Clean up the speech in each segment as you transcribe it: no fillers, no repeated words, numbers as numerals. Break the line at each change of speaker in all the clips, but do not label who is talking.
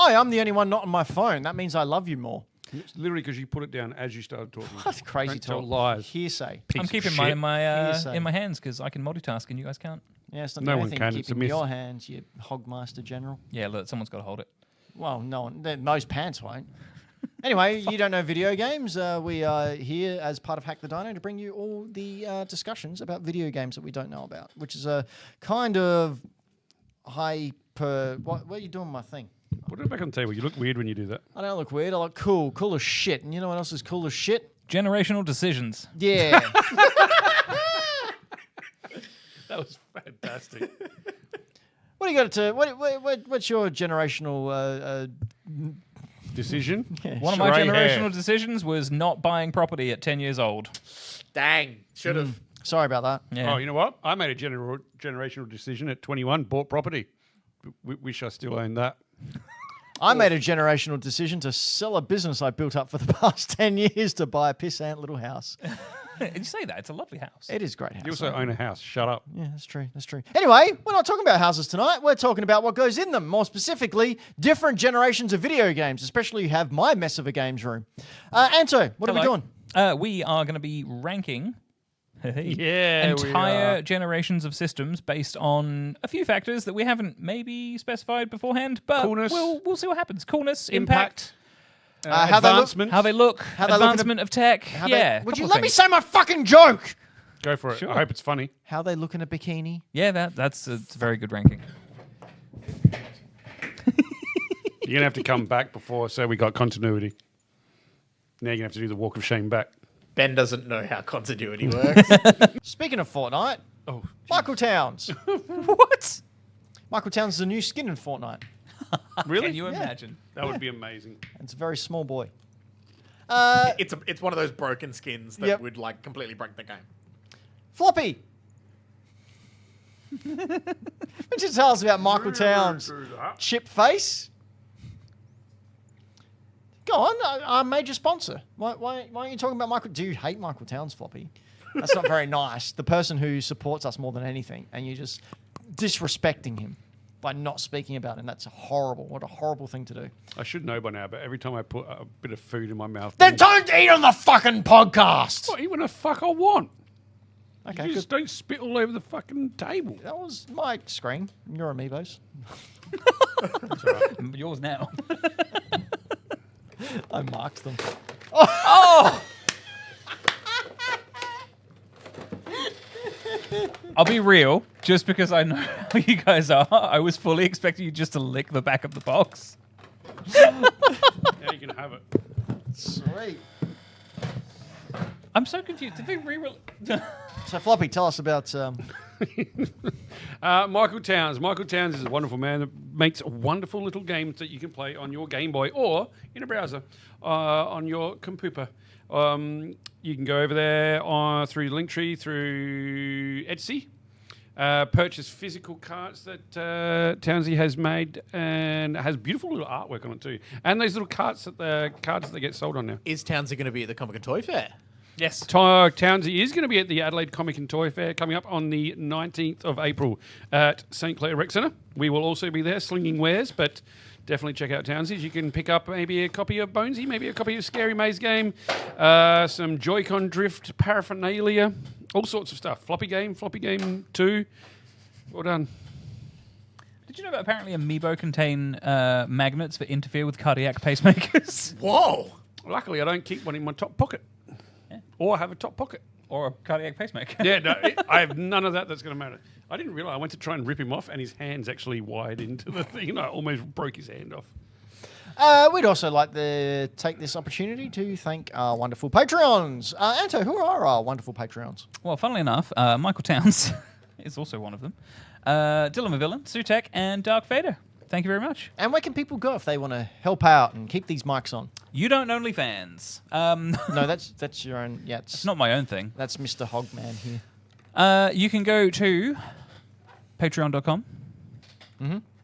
Hi, I'm the only one not on my phone. That means I love you more.
It's literally because you put it down as you started talking.
That's crazy
Don't tell
talk.
lies.
Hearsay.
I'm keeping mine in my hands because I can multitask and you guys can't.
Yeah, it's not
No
the
one
only thing
can, it's a
keeping
myth.
your hands, you hogmaster general.
Yeah, look, someone's got to hold it.
Well, no one. Most pants won't. Anyway, you don't know video games. We are here as part of Hack the Dino to bring you all the discussions about video games that we don't know about, which is a kind of hyper... What are you doing with my thing?
Put it back on the table. You look weird when you do that.
I don't look weird. I look cool. Cool as shit. And you know what else is cool as shit?
Generational decisions.
Yeah.
That was fantastic.
What do you got to... What's your generational...
Decision?
One of my
Straight
generational
hair.
decisions was not buying property at 10 years old.
Dang, should have.
Sorry about that.
Yeah.
Oh, you know what? I made a generational decision at 21, bought property. Wish I still owned that.
I made a generational decision to sell a business I built up for the past 10 years to buy a pissant little house.
Did you say that? It's a lovely house.
It is a great house.
You also own a house. Shut up.
Yeah, that's true. That's true. Anyway, we're not talking about houses tonight. We're talking about what goes in them. More specifically, different generations of video games, especially you have my mess of a games room. Anto, what are we doing?
We are going to be ranking
Yeah, we
entire
are.
generations of systems based on a few factors that we haven't maybe specified beforehand, but
Coolness.
we'll see what happens. Coolness, impact,
How they look?
advancement.
how they look,
they look in
advancement of tech.
How
Yeah.
Would you
couple
let
of
me
things.
say my fucking joke?
Go for it.
Sure.
I hope it's funny.
How they look in a bikini?
Yeah, that's a very good ranking.
You're going to have to come back before, so we got continuity. Now you're going to have to do the walk of shame back.
Ben doesn't know how continuity works.
Speaking of Fortnite,
Oh,
Michael Towns.
What?
Michael Towns is a new skin in Fortnite.
really?
Can you imagine?
That would be amazing.
It's a very small boy.
It's one of those broken skins that
Yep.
would like completely break the game.
Floppy. Would you tell us about Michael Towns' chip face? Go on, our major sponsor. Why aren't you talking about Michael? Do you hate Michael Towns, Floppy? That's not very nice. The person who supports us more than anything, and you're just disrespecting him by not speaking about him. That's horrible. What a horrible thing to do.
I should know by now, but every time I put a bit of food in my mouth...
Then don't eat on the fucking podcast.
What, eat when the fuck I want.
Okay,
You just
good.
don't spit all over the fucking table.
That was my screen. Your amiibos.
Yours now.
I marked them.
Oh! I'll be real, just because I know how you guys are, I was fully expecting you just to lick the back of the box.
Now you can have it.
Sweet.
I'm so confused. Did they re-release?
So, Floppy, tell us about...
Michael Towns. Michael Towns is a wonderful man that makes wonderful little games that you can play on your Game Boy or in a browser on your computer. You can go over there through Linktree, through Etsy, purchase physical cards that Townsy has made and has beautiful little artwork on it too. And those little cards that get sold on now.
Is Townsend going to be at the Comic and Toy Fair?
Yes.
Townsy is going to be at the Adelaide Comic and Toy Fair coming up on the 19th of April at St. Clair Rec Centre. We will also be there slinging wares, but definitely check out Townsy's. You can pick up maybe a copy of Bonesy, maybe a copy of Scary Maze Game, some Joy-Con Drift paraphernalia, all sorts of stuff. Floppy Game 2. Well done.
Did you know that apparently Amiibo contain magnets that interfere with cardiac pacemakers?
Whoa!
Luckily, I don't keep one in my top pocket. Or have a top pocket.
Or a cardiac pacemaker?
Yeah, no, I have none of that. That's going to matter. I didn't realize. I went to try and rip him off, and his hand's actually wired into the thing. I almost broke his hand off.
we'd also like to take this opportunity to thank our wonderful Patreons. Anto, who are our wonderful Patreons?
Well, funnily enough, Michael Towns is also one of them. Dylan the Villain, Sutek, and Dark Vader. Thank you very much.
And where can people go if they want to help out and keep these mics on?
You don't OnlyFans.
No, that's your own. Yeah,
It's not my own thing.
That's Mr. Hogman here.
You can go to patreon.com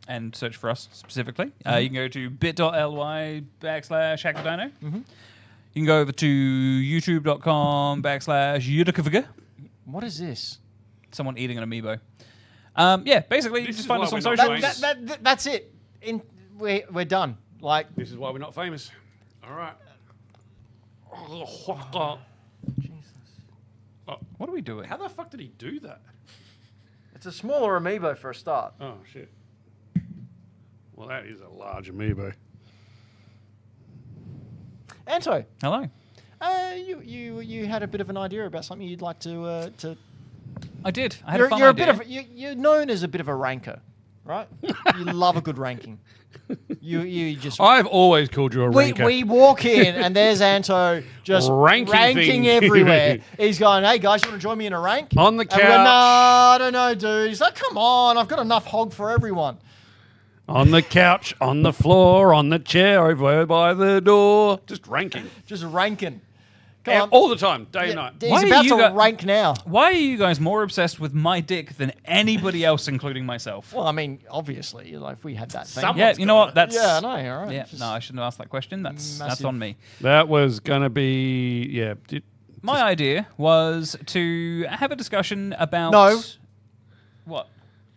and search for us specifically. You can go to bit.ly/hackthedino. You can go over to youtube.com/YDKVG.
What is this?
Someone eating an amiibo. Yeah, basically,
This
just
is
find
why
us on
we're not
socials.
famous.
That's it. We're done. Like,
This is why we're not famous. All right.
What are we doing?
How the fuck did he do that?
it's a smaller amiibo for a start.
Oh, shit. Well, that is a large amiibo.
Anto,
Hello.
you had a bit of an idea about something you'd like to.
I did. I had a fun
You're a
idea.
bit of you're known as a bit of a ranker, right? You love a good ranking. You just.
I've always called you a ranker.
We walk in and there's Anto just
Ranking
ranking
things.
everywhere. He's going, "Hey guys, you want to join me in a rank?"
On the
And we go,
couch.
"No, I don't know, dude." He's like, "Come on, I've got enough hog for everyone."
On the couch, on the floor, on the chair, over by the door. Just ranking.
Just ranking. Come on.
All the time, day and
Yeah,
night.
he's
Why are
about
you
to
go-
rank now.
Why are you guys more obsessed with my dick than anybody else, including myself?
Well, I mean, obviously, like if we had that thing.
Someone-
Yeah, you know what? That's
Yeah, I know. All right.
Yeah,
Just
no, I shouldn't have asked that question. That's
massive.
on me.
That was going to be, yeah.
My idea was to have a discussion about
No.
What?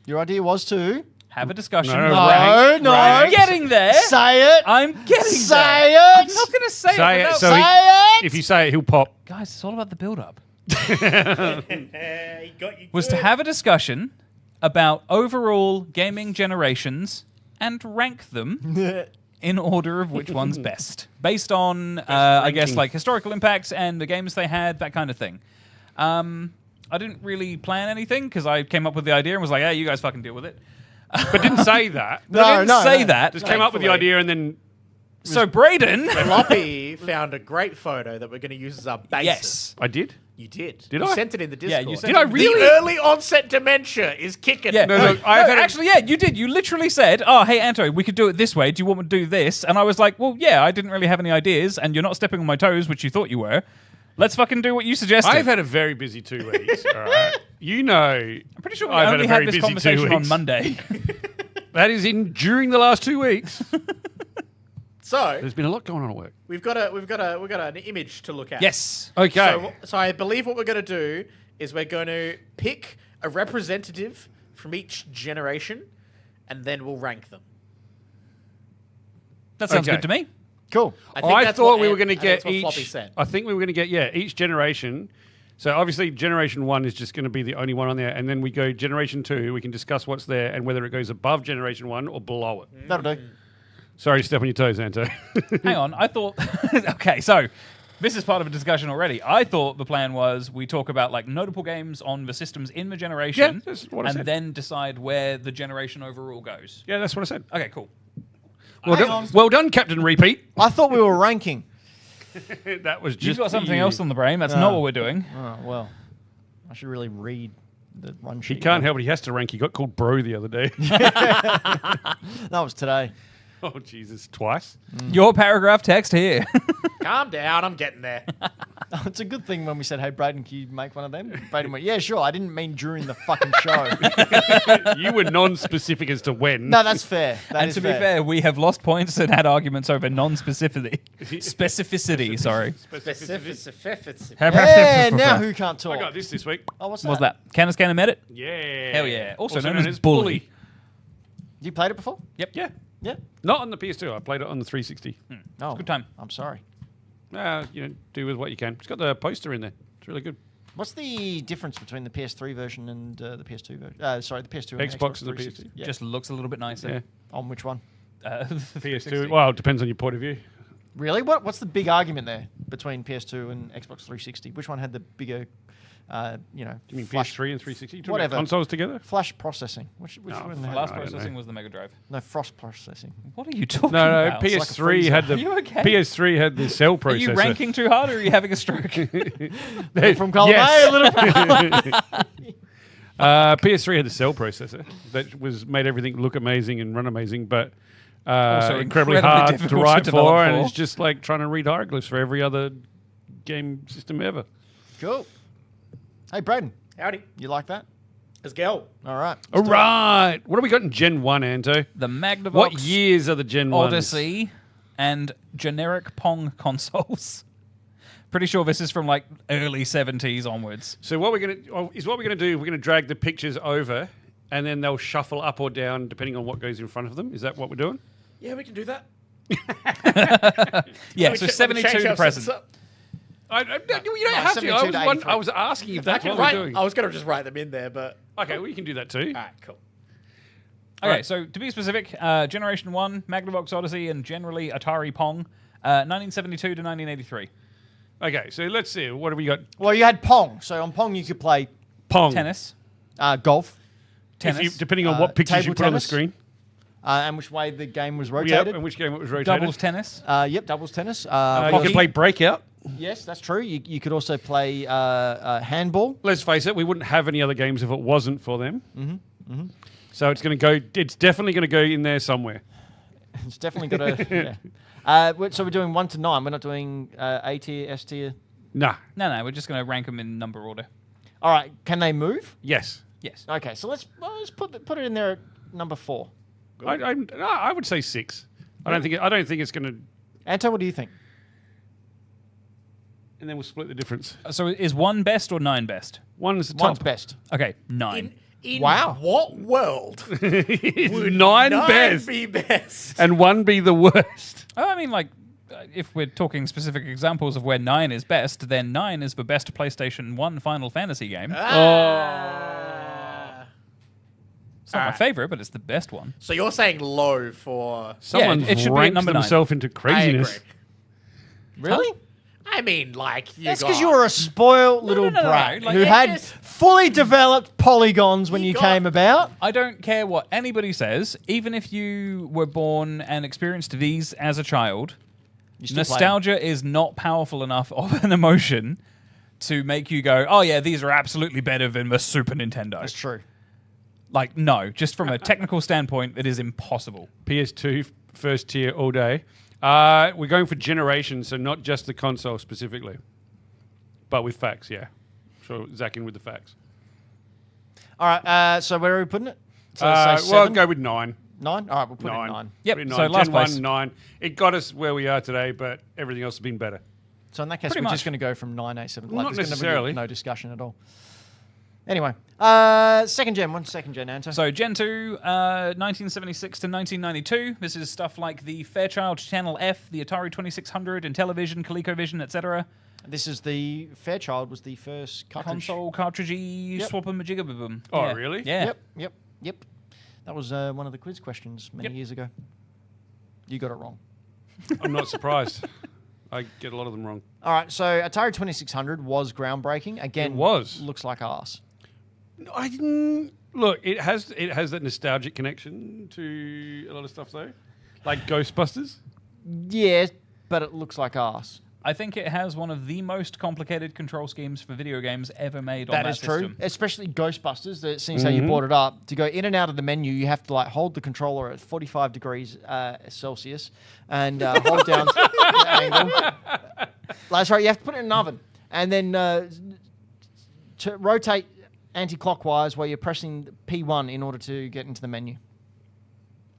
Your idea was to
Have a discussion.
No,
about-
no.
I'm getting there.
say it.
I'm getting
Say
there.
it.
I'm not going to say,
Say
it.
it,
Without
so
say it.
If you say it, he'll pop.
Guys, it's all about the build-up.
He got you
Was to
good.
have a discussion about overall gaming generations and rank them in order of which one's best, based on, I guess,
ranking.
like historical impacts and the games they had, that kind of thing. I didn't really plan anything because I came up with the idea and was like, "Hey, you guys fucking deal with it."
But didn't say that.
But I didn't say that.
Just came up with the
Thankfully.
idea and then...
So Brayden,
Floppy found a great photo that we're going to use as our basis.
yes,
I did?
You did.
Did
you
I?
sent it in the
Yeah,
Discord.
you sent
Did I
it-
really?
The early onset dementia is kicking.
yeah.
No, look, I've had a-
actually, yeah, you did. You literally said, "Oh, hey, Anto, we could do it this way. Do you want me to do this?" And I was like, "Well, yeah, I didn't really have any ideas, and you're not stepping on my toes, which you thought you were. Let's fucking do what you suggested."
I've had a very busy 2 weeks. All right. You know...
I'm pretty sure we
I've
only
had a very
had this
busy 2
conversation on
weeks.
Monday.
That is during the last 2 weeks.
So
There's been a lot going on at work.
we've got an image to look at.
Yes.
Okay.
So I believe what we're going to do is we're going to pick a representative from each generation, and then we'll rank them.
That sounds
Okay.
good to me.
Cool.
I
that's
thought
what
we were
Ant-
going to
I think
get
that's what Floppy
each.
said.
I think we were going to get each generation. So obviously, generation 1 is just going to be the only one on there, and then we go generation 2. We can discuss what's there and whether it goes above generation 1 or below it.
That'll do.
Sorry to step on your toes, Anto.
Hang on. I thought. Okay, so this is part of a discussion already. I thought the plan was we talk about like notable games on the systems in the generation,
Yeah, that's what I
and
said.
then decide where the generation overall goes.
Yeah, that's what I said.
Okay, cool.
Well done, Captain Repeat.
I thought we were ranking.
That was just
You've got
for
something
you.
else on the brain. That's not what we're doing.
Oh, well. I should really read the run
He
sheet.
can't help it. He has to rank. He got called bro the other day.
That was today.
Oh, Jesus. Twice?
Your paragraph text here.
Calm down, I'm getting there.
It's a good thing when we said, "Hey, Brayden, can you make one of them?" Brayden went, "Yeah, sure." I didn't mean during the fucking show.
You were non-specific as to when.
No, that's fair. That
And
is
to be fair, we have lost points and had arguments over non-specificity. Specificity, sorry.
Yeah, now who can't talk?
I got this week.
Oh, what's that?
What's that? Can I met it?
Yeah.
Hell yeah. Also known as Bully.
You played it before?
Yep.
Yeah.
Yeah.
Not on the PS2. I played it on the 360.
Oh,
Good time.
I'm sorry.
Do with what you can. It's got the poster in there. It's really good.
What's the difference between the PS3 version and the PS2 version? Sorry, the PS2 and
Xbox
the
and the
360. Yeah.
Just looks a little bit nicer.
Yeah.
On which one?
PS2. Well, it depends on your point of view.
Really? What's the big argument there between PS2 and Xbox 360? Which one had the bigger,
You mean
flash,
PS3 and 360? You talking about
Whatever.
consoles together?
flash processing? Which
No,
one?
fuck.
Had?
Last
I don't
processing
know.
was the Mega Drive.
No, frost processing.
What are you talking
No,
about?
like a
PS3
freezer.
had the
Are you okay?
PS3 had the cell
Are
processor.
you ranking too hard or are you having a stroke?
From column
Yes.
A, a little
PS3 had the cell processor that made everything look amazing and run amazing, but
Also
incredibly
incredibly
hard to
difficult to
write
develop
for, and
for.
it's just like trying to read hieroglyphs for every other game system ever.
Cool. Hey, Brayden,
Howdy.
you like that?
Let's go.
All right.
All right, what have we got in Gen 1, Anto?
The Magnavox,
What years are the Gen 1s?
Odyssey, and generic Pong consoles. Pretty sure this is from like early 70s onwards.
So what we're gonna do. We're gonna drag the pictures over, and then they'll shuffle up or down depending on what goes in front of them. Is that what we're doing?
Yeah, we can do that.
Yeah,
We
so
ch- we
72
change
to
our
present.
sets up.
You don't have to.
72 to 83.
I was asking if that's
I
what
can
we're
write.
doing.
I was going to just write them in there, but
Okay, well, you can do that too.
all right, cool.
Okay,
Right.
so to be specific, Generation 1, Magnavox Odyssey, and generally Atari Pong, 1972 to 1983.
Okay, so let's see. What have we got?
Well, you had Pong. So on Pong, you could play
Pong.
Tennis.
golf,
If you,
Tennis.
depending on what pictures
table
you put on the
tennis.
screen.
and which way the game was
Yep,
rotated.
and which game it was rotated.
Doubles tennis.
Yep, doubles tennis.
You
hockey.
can play Breakout.
Yes, that's true. You could also play handball.
Let's face it, we wouldn't have any other games if it wasn't for them. So it's going to go. It's definitely going to go in there somewhere.
It's definitely got a. So we're doing 1 to 9. We're not doing A tier, S tier.
Nah.
No, we're just going to rank them in number order.
All right. Can they move?
Yes.
Yes.
Okay, so let's put it in there at number 4.
I would say 6. I don't think it's going to.
Anto, what do you think?
And then we'll split the difference.
So is 1 best or 9 best?
One's the
One's
top.
best.
Okay, 9.
In
Wow.
what world would
9
9
best
be best?
and 1 be the worst.
Oh, I mean, like, if we're talking specific examples of where 9 is best, then 9 is the best PlayStation 1 Final Fantasy game.
Ah.
It's not my favorite, but it's the best one.
So you're saying low for...
Someone
it should be at
ranked
number 9.
themselves into
I
craziness.
agree.
Really?
I mean, like,
That's because you were a spoiled little
no,
brat
like,
who
it
had
just-
fully developed polygons when you
got-
came about.
I don't care what anybody says, even if you were born and experienced these as a child,
You still play 'em.
nostalgia is not powerful enough of an emotion to make you go, oh yeah, these are absolutely better than the Super Nintendo.
That's true.
Like, no, just from a technical standpoint, it is impossible.
PS2 first tier all day. We're going for generations, so not just the console specifically, but with facts. Yeah, so Zach in with the facts.
All right, so where are we putting it? So
Well,
let's say 7?
go with 9.
9? All right, we'll put it at
9.
9.
Yep,
Put it at
so
9.
last
Gen
place.
1, 9. It got us where we are today, but everything else has been better.
So in that case,
Pretty
we're
much.
just going to go from 9, 8, 7.
Well, not
there's gonna be
necessarily.
no discussion at all. Anyway, second gen. What's second gen, Anto?
So Gen 2, 1976 to 1992. This is stuff like the Fairchild Channel F, the Atari 2600, Intellivision, ColecoVision, etc.
This is the Fairchild was the first cartridge.
Console cartridgey
Yep.
swap 'em a jigabibum.
Oh,
Yeah.
really?
Yeah.
Yep. That was one of the quiz questions many years ago. You got it wrong.
I'm not surprised. I get a lot of them wrong.
All right, so Atari 2600 was groundbreaking. Again,
It was.
Looks like arse.
I didn't look. It has that nostalgic connection to a lot of stuff though, like Ghostbusters.
Yeah, but it looks like arse.
I think it has one of the most complicated control schemes for video games ever made on
That
that
is true,
system.
especially Ghostbusters. That seems how you brought it up. To go in and out of the menu, you have to like hold the controller at 45 degrees Celsius and hold down the angle. That's right. You have to put it in an oven and then to rotate anti-clockwise while you're pressing P1 in order to get into the menu.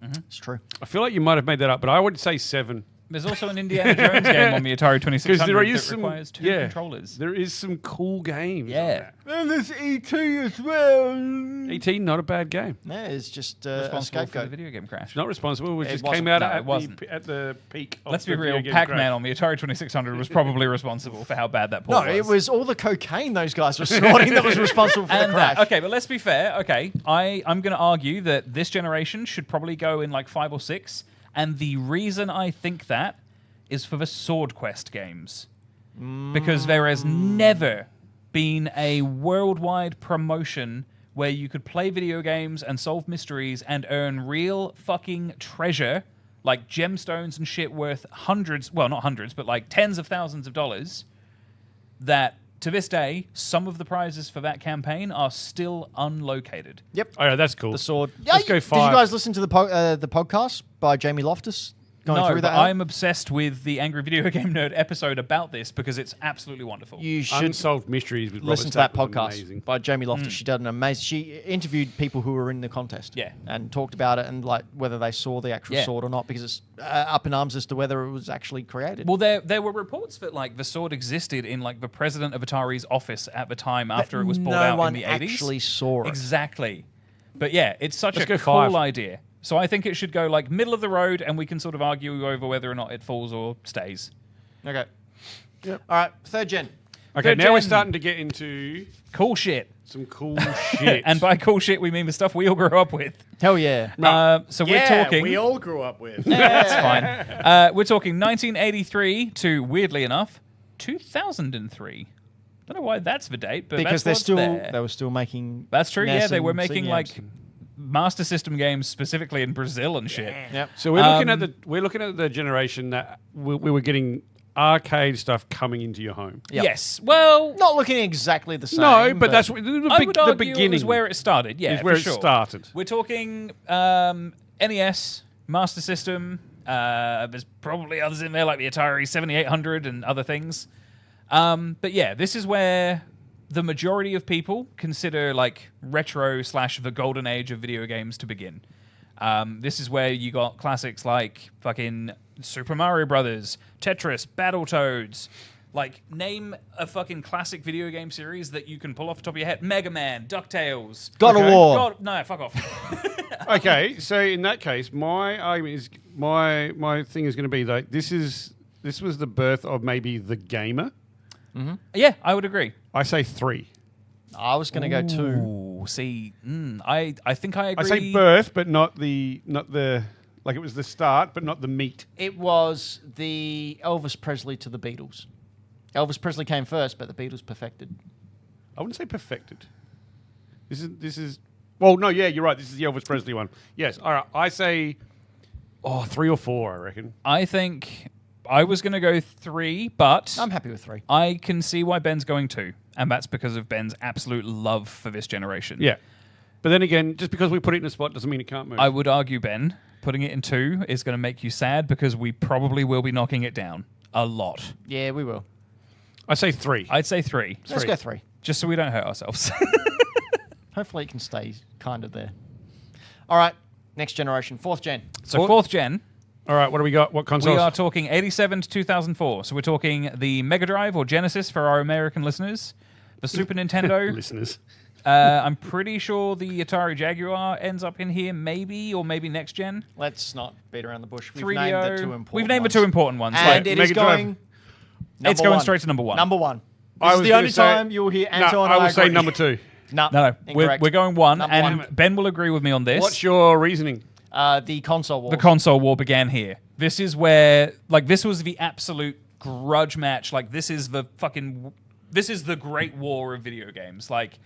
It's true.
I feel like you might have made that up, but I would say 7.
There's also an Indiana Jones game on the Atari 2600
Because there is
that
some
requires 2 controllers.
There is some cool games.
Yeah.
And there's E.T. as well.
E.T. not a bad game.
Yeah, it's just a
Responsible for the
scapegoat.
video game crash.
Not responsible. It
It
just
wasn't.
came out
No, it
at
wasn't.
at the peak. Of
Let's
the
be
video
real,
game
Pac-Man
crash.
on the Atari 2600 was probably responsible for how bad that
No,
port was.
it was all the cocaine those guys were snorting that was responsible for the
And
crash.
okay, but let's be fair. Okay, I'm going to argue that this generation should probably go in like 5 or 6, and the reason I think that is for the Sword Quest games, because there has never been a worldwide promotion where you could play video games and solve mysteries and earn real fucking treasure, like gemstones and shit worth hundreds, well, not hundreds, but like tens of thousands of dollars, that to this day, some of the prizes for that campaign are still unlocated.
Yep.
Oh, yeah, that's cool.
The sword.
Let's go
Did
5.
you guys listen to the podcast by Jamie Loftus? Going
No,
through
but
that?
I'm obsessed with the Angry Video Game Nerd episode about this because it's absolutely wonderful.
You should
Unsolved Mysteries with
listen
Robert
to that
Stack was
podcast
amazing.
by Jamie Loftus. She did an amazing. She interviewed people who were in the contest.
Yeah.
And talked about it and like whether they saw the actual
Yeah.
sword or not because it's up in arms as to whether it was actually created.
Well, there were reports that like the sword existed in like the president of Atari's office at the time after it was bought
no
out
one
in the 80s.
actually saw it.
Exactly. But yeah, it's such
Let's
a
go
cool
5.
idea. So I think it should go like middle of the road, and we can sort of argue over whether or not it falls or stays.
Okay. Yep. All right. Third gen.
Okay,
Third
now we're
gen.
starting to get into
Cool shit.
some cool shit.
And by cool shit, we mean the stuff we all grew up with.
Hell yeah.
So
Yeah,
we're talking.
we all grew up with.
That's fine. We're talking 1983 to, weirdly enough, 2003. Don't know why that's the date, but
Because
that's
they
there.
were still making.
That's true.
NES
Yeah, they were
and
making
C
like
games.
Master System games specifically in Brazil and shit.
Yep.
So we're looking at the generation that we were getting arcade stuff coming into your home.
Yep.
Yes. Well,
Not looking exactly the same.
No, but that's the,
I
big,
would
the
argue
beginning.
it was where it started. Yeah,
is where
for
it
sure.
started.
We're talking NES, Master System. There's probably others in there like the Atari 7800 and other things. But yeah, this is where the majority of people consider like retro / the golden age of video games to begin. This is where you got classics like fucking Super Mario Brothers, Tetris, Battletoads. Like, name a fucking classic video game series that you can pull off the top of your head. Mega Man, DuckTales.
God of
Okay.
War.
No, fuck off.
Okay, so in that case, my argument is my thing is going to be that this was the birth of maybe the gamer.
Yeah, I would agree.
I say 3.
I was going to go 2.
Ooh, see, I think I agree.
I say birth, but not the like it was the start, but not the meat.
It was the Elvis Presley to the Beatles. Elvis Presley came first, but the Beatles perfected.
I wouldn't say perfected. This is. Well, no, yeah, you're right. This is the Elvis Presley one. Yes, all right. I say, 3 or 4. I reckon.
I think I was going to go 3, but
I'm happy with 3.
I can see why Ben's going 2, and that's because of Ben's absolute love for this generation.
Yeah, but then again, just because we put it in a spot doesn't mean it can't move.
I would argue, Ben, putting it in 2 is going to make you sad because we probably will be knocking it down a lot.
Yeah, we will.
I say 3.
I'd say 3,
Let's go 3.
just so we don't hurt ourselves.
Hopefully it can stay kind of there. All right. Next generation. 4th gen.
So 4th gen,
All right, what do we got? What consoles?
we are talking 87 to 2004. So we're talking the Mega Drive or Genesis for our American listeners, the Super Nintendo.
Listeners.
I'm pretty sure the Atari Jaguar ends up in here, maybe, or maybe next gen.
Let's not beat around the bush.
3DO.
Named the 2 important
We've named the
ones.
2 important ones.
And
like,
it is
Mega Drive.
going...
it's
number
going
one.
straight to number 1.
Number 1.
I
This is
was
the
gonna
only
say-
time you'll hear Anto
No,
and
I will say
agree.
number 2.
No,
No,
incorrect.
we're going 1,
Number
and
one.
Ben will agree with me on this.
What's your reasoning?
The console wars.
The console war began here. This is where, like, this was the absolute grudge match. Like, this is the great war of video games. Like,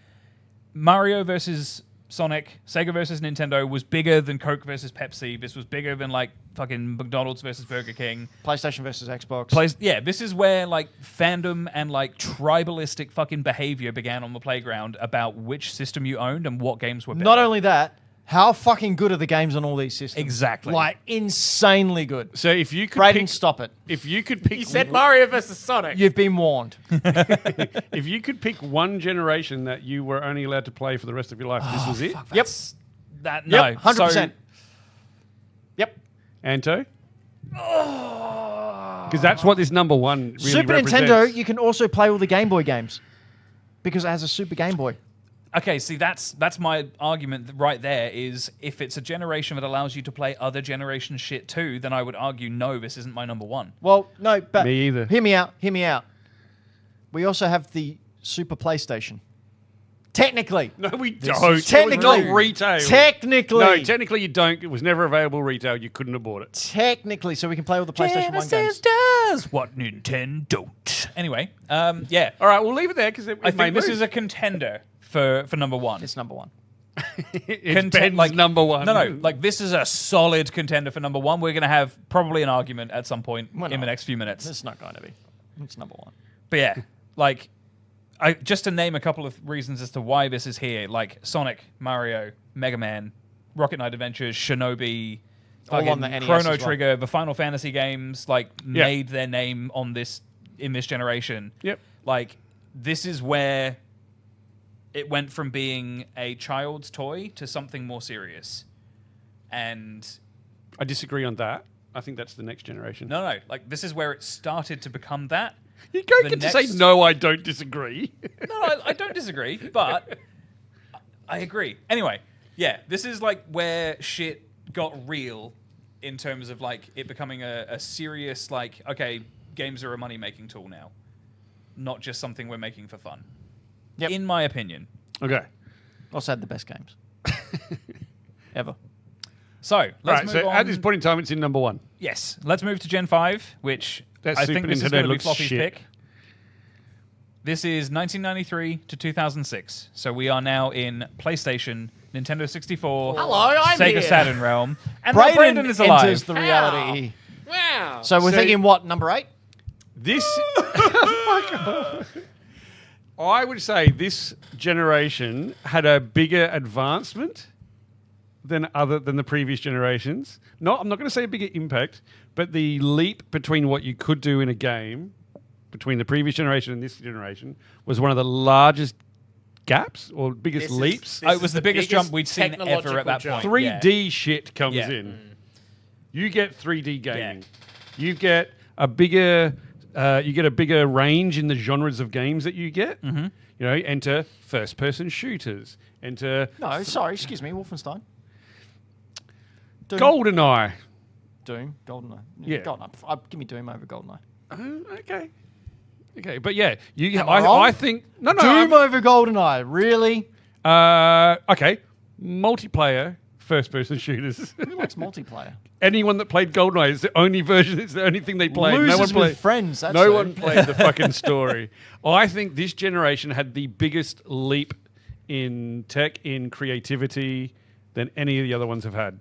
Mario versus Sonic, Sega versus Nintendo was bigger than Coke versus Pepsi. This was bigger than, like, fucking McDonald's versus Burger King.
PlayStation versus Xbox.
Yeah, this is where, like, fandom and, like, tribalistic fucking behavior began on the playground about which system you owned and what games were better.
Not only that, how fucking good are the games on all these systems?
Exactly.
Like, insanely good.
So if you could
Brayden,
pick,
stop it.
if you could pick,
You said Mario versus Sonic.
You've been warned.
if you could pick one generation that you were only allowed to play for the rest of your life, this was it.
Yep.
That, no.
Yep, 100%.
So,
Yep.
Anto. Because that's what this number 1 really
Super
represents.
Nintendo, you can also play all the Game Boy games. Because it has a Super Game Boy.
okay, see, that's my argument right there is if it's a generation that allows you to play other generation shit too, then I would argue, no, this isn't my number 1.
Well, no, but...
Me either.
Hear me out. We also have the Super PlayStation. Technically.
No, we don't.
Technically.
It was not retail.
Technically.
No, technically you don't. It was never available retail. You couldn't have bought it.
Technically, so we can play all the PlayStation 1 games.
does what Nintendo don't. Anyway, yeah.
All right, we'll leave it there because
I think this is a contender for number 1.
It's number 1.
it's Ben's number 1.
No, like this is a solid contender for number 1. We're going to have probably an argument at some point
We're
in the
not.
next few minutes.
It's not going to be. It's number 1.
But yeah, like, just to name a couple of reasons as to why this is here, like Sonic, Mario, Mega Man, Rocket Knight Adventures, Shinobi,
All on the
fucking
NES
Chrono
as well.
Trigger, the Final Fantasy games, like made their name on this in this generation.
Yep.
Like, this is where it went from being a child's toy to something more serious. And
I disagree on that. I think that's the next generation.
no, like this is where it started to become that.
You don't
The
get to
next-
say, no, I don't disagree.
No, I don't disagree, but I agree. Anyway, yeah, this is like where shit got real in terms of like it becoming a serious like, okay, games are a money-making tool now, not just something we're making for fun.
Yep.
In my opinion.
Okay.
Also had the best games ever.
So let's
Right,
move
so
on.
at this point in time, it's in number 1.
Yes, let's move to Gen 5, which
That
I
Super
think this is
Nintendo
going to be
looks
Floppy's
shit.
pick. This is 1993 to 2006. So we are now in PlayStation, Nintendo 64,
Hello, I'm
Sega
here.
Saturn realm, and now
Brayden
Brayden is alive.
enters the reality.
Wow.
So we're
So-
thinking what, number 8?
This. Fuck off. I would say this generation had a bigger advancement than the previous generations. I'm not going to say a bigger impact, but the leap between what you could do in a game between the previous generation and this generation was one of the largest gaps or biggest
This is-
leaps.
this
It was
is
the biggest jump we'd seen
technological
ever at that
jump.
point.
3D shit comes
Yeah.
in. You get 3D gaming. You get a bigger range in the genres of games that you get.
Mm-hmm.
You know, enter first-person shooters. Enter
No, sorry, excuse me, Wolfenstein. Doom.
GoldenEye.
Doom, GoldenEye.
Yeah.
GoldenEye. Give me Doom over GoldenEye.
Okay, but yeah,
Am I wrong?
I think no.
Doom over GoldenEye, really?
Okay, multiplayer first-person shooters.
Who likes multiplayer?
Anyone that played GoldenEye is the only version. It's the only thing they played.
Losers
no one played
with friends. That's
No
it.
one played the fucking story. I think this generation had the biggest leap in tech, in creativity, than any of the other ones have had.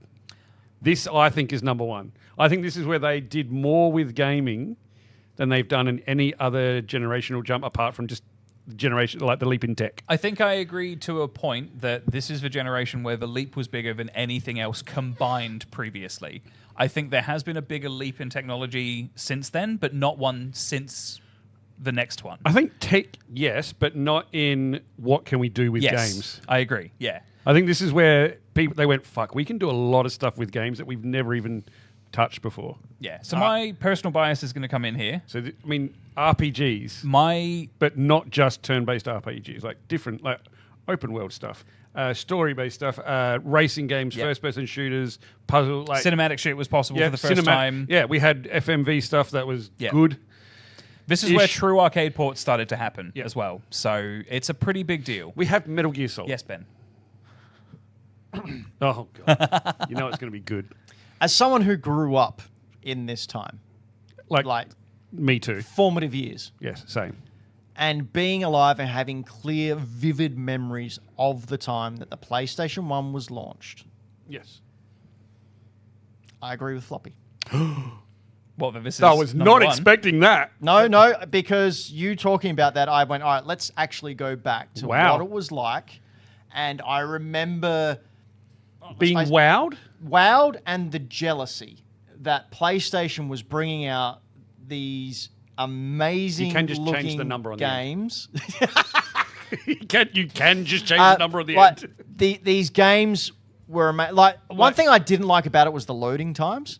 This, I think, is number 1. I think this is where they did more with gaming than they've done in any other generational jump, apart from just generation, like the leap in tech.
I think I agree to a point that this is the generation where the leap was bigger than anything else combined previously. I think there has been a bigger leap in technology since then, but not one since the next one.
I think tech, yes, but not in what can we do with games.
I agree. Yeah.
I think this is where they went, fuck, we can do a lot of stuff with games that we've never even touched before.
Yeah. So my personal bias is going to come in here.
So, RPGs, but not just turn-based RPGs, like different, like open world stuff, story-based stuff, racing games, first-person shooters, puzzle, like
cinematic shit was possible for the first time.
Yeah, we had FMV stuff that was good.
This is where true arcade ports started to happen as well. So it's a pretty big deal.
We have Metal Gear Solid.
Yes, Ben.
Oh, God. You know it's going to be good.
As someone who grew up in this time,
Like me too.
formative years,
Yes, same.
and being alive and having clear, vivid memories of the time that the PlayStation 1 was launched,
Yes.
I agree with Floppy.
Well, then this is
I was
number
not
one.
expecting that.
No, because you talking about that, I went, all right, let's actually go back to
Wow.
what it was like. And I remember
Being wowed?
wowed and the jealousy that PlayStation was bringing out these amazing
You can just change
looking
the number on the end.
games.
You can just change the number on the
like,
end.
These games were one thing I didn't like about it was the loading times.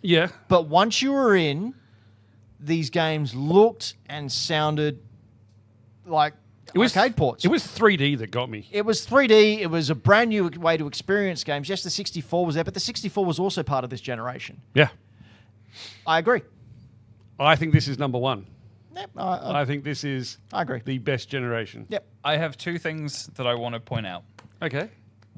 Yeah.
But once you were in, these games looked and sounded like arcade ports.
It was 3D that got me.
It was 3D. It was a brand new way to experience games. Yes, the 64 was there, but the 64 was also part of this generation.
Yeah.
I agree.
I think this is number 1.
Yep,
I think this is
I agree.
the best generation.
Yep.
I have two things that I want to point out.
Okay.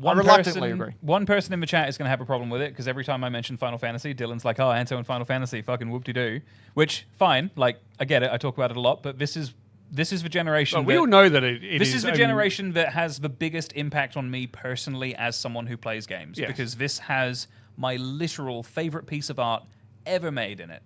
reluctantly agree.
One person in the chat is going to have a problem with it because every time I mention Final Fantasy, Dylan's like, "Oh, Anto and Final Fantasy, fucking whoop-de-doo." Which, fine, like I get it. I talk about it a lot, but this is the generation.
We all know that
this is the generation that has the biggest impact on me personally as someone who plays games,
Yes.
because this has my literal favorite piece of art ever made in it.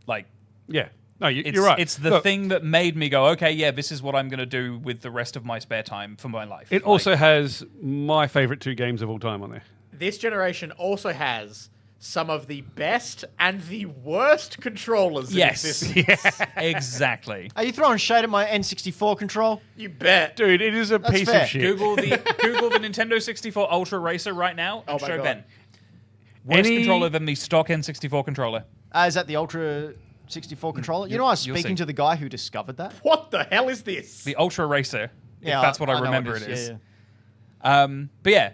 Like,
Yeah. No,
it's,
you're right.
It's the thing that made me go, okay, yeah, this is what I'm going to do with the rest of my spare time for my life.
It also has my favorite 2 games of all time on there.
This generation also has some of the best and the worst controllers in
yes,
existence.
exactly.
Are you throwing shade at my N64 control?
You bet.
Dude, it is a piece
fair.
of shit.
Google the Nintendo 64 Ultra Racer right now and
Oh my
show
God.
Ben. Worse
Any-
controller than the stock N64 controller.
Is that the Ultra 64 controller? You know, I was
you'll
speaking
see.
to the guy who discovered that.
What the hell is this?
The Ultra Racer.
Yeah,
if that's what I
know
remember it
is.
is.
Yeah, yeah.
But yeah,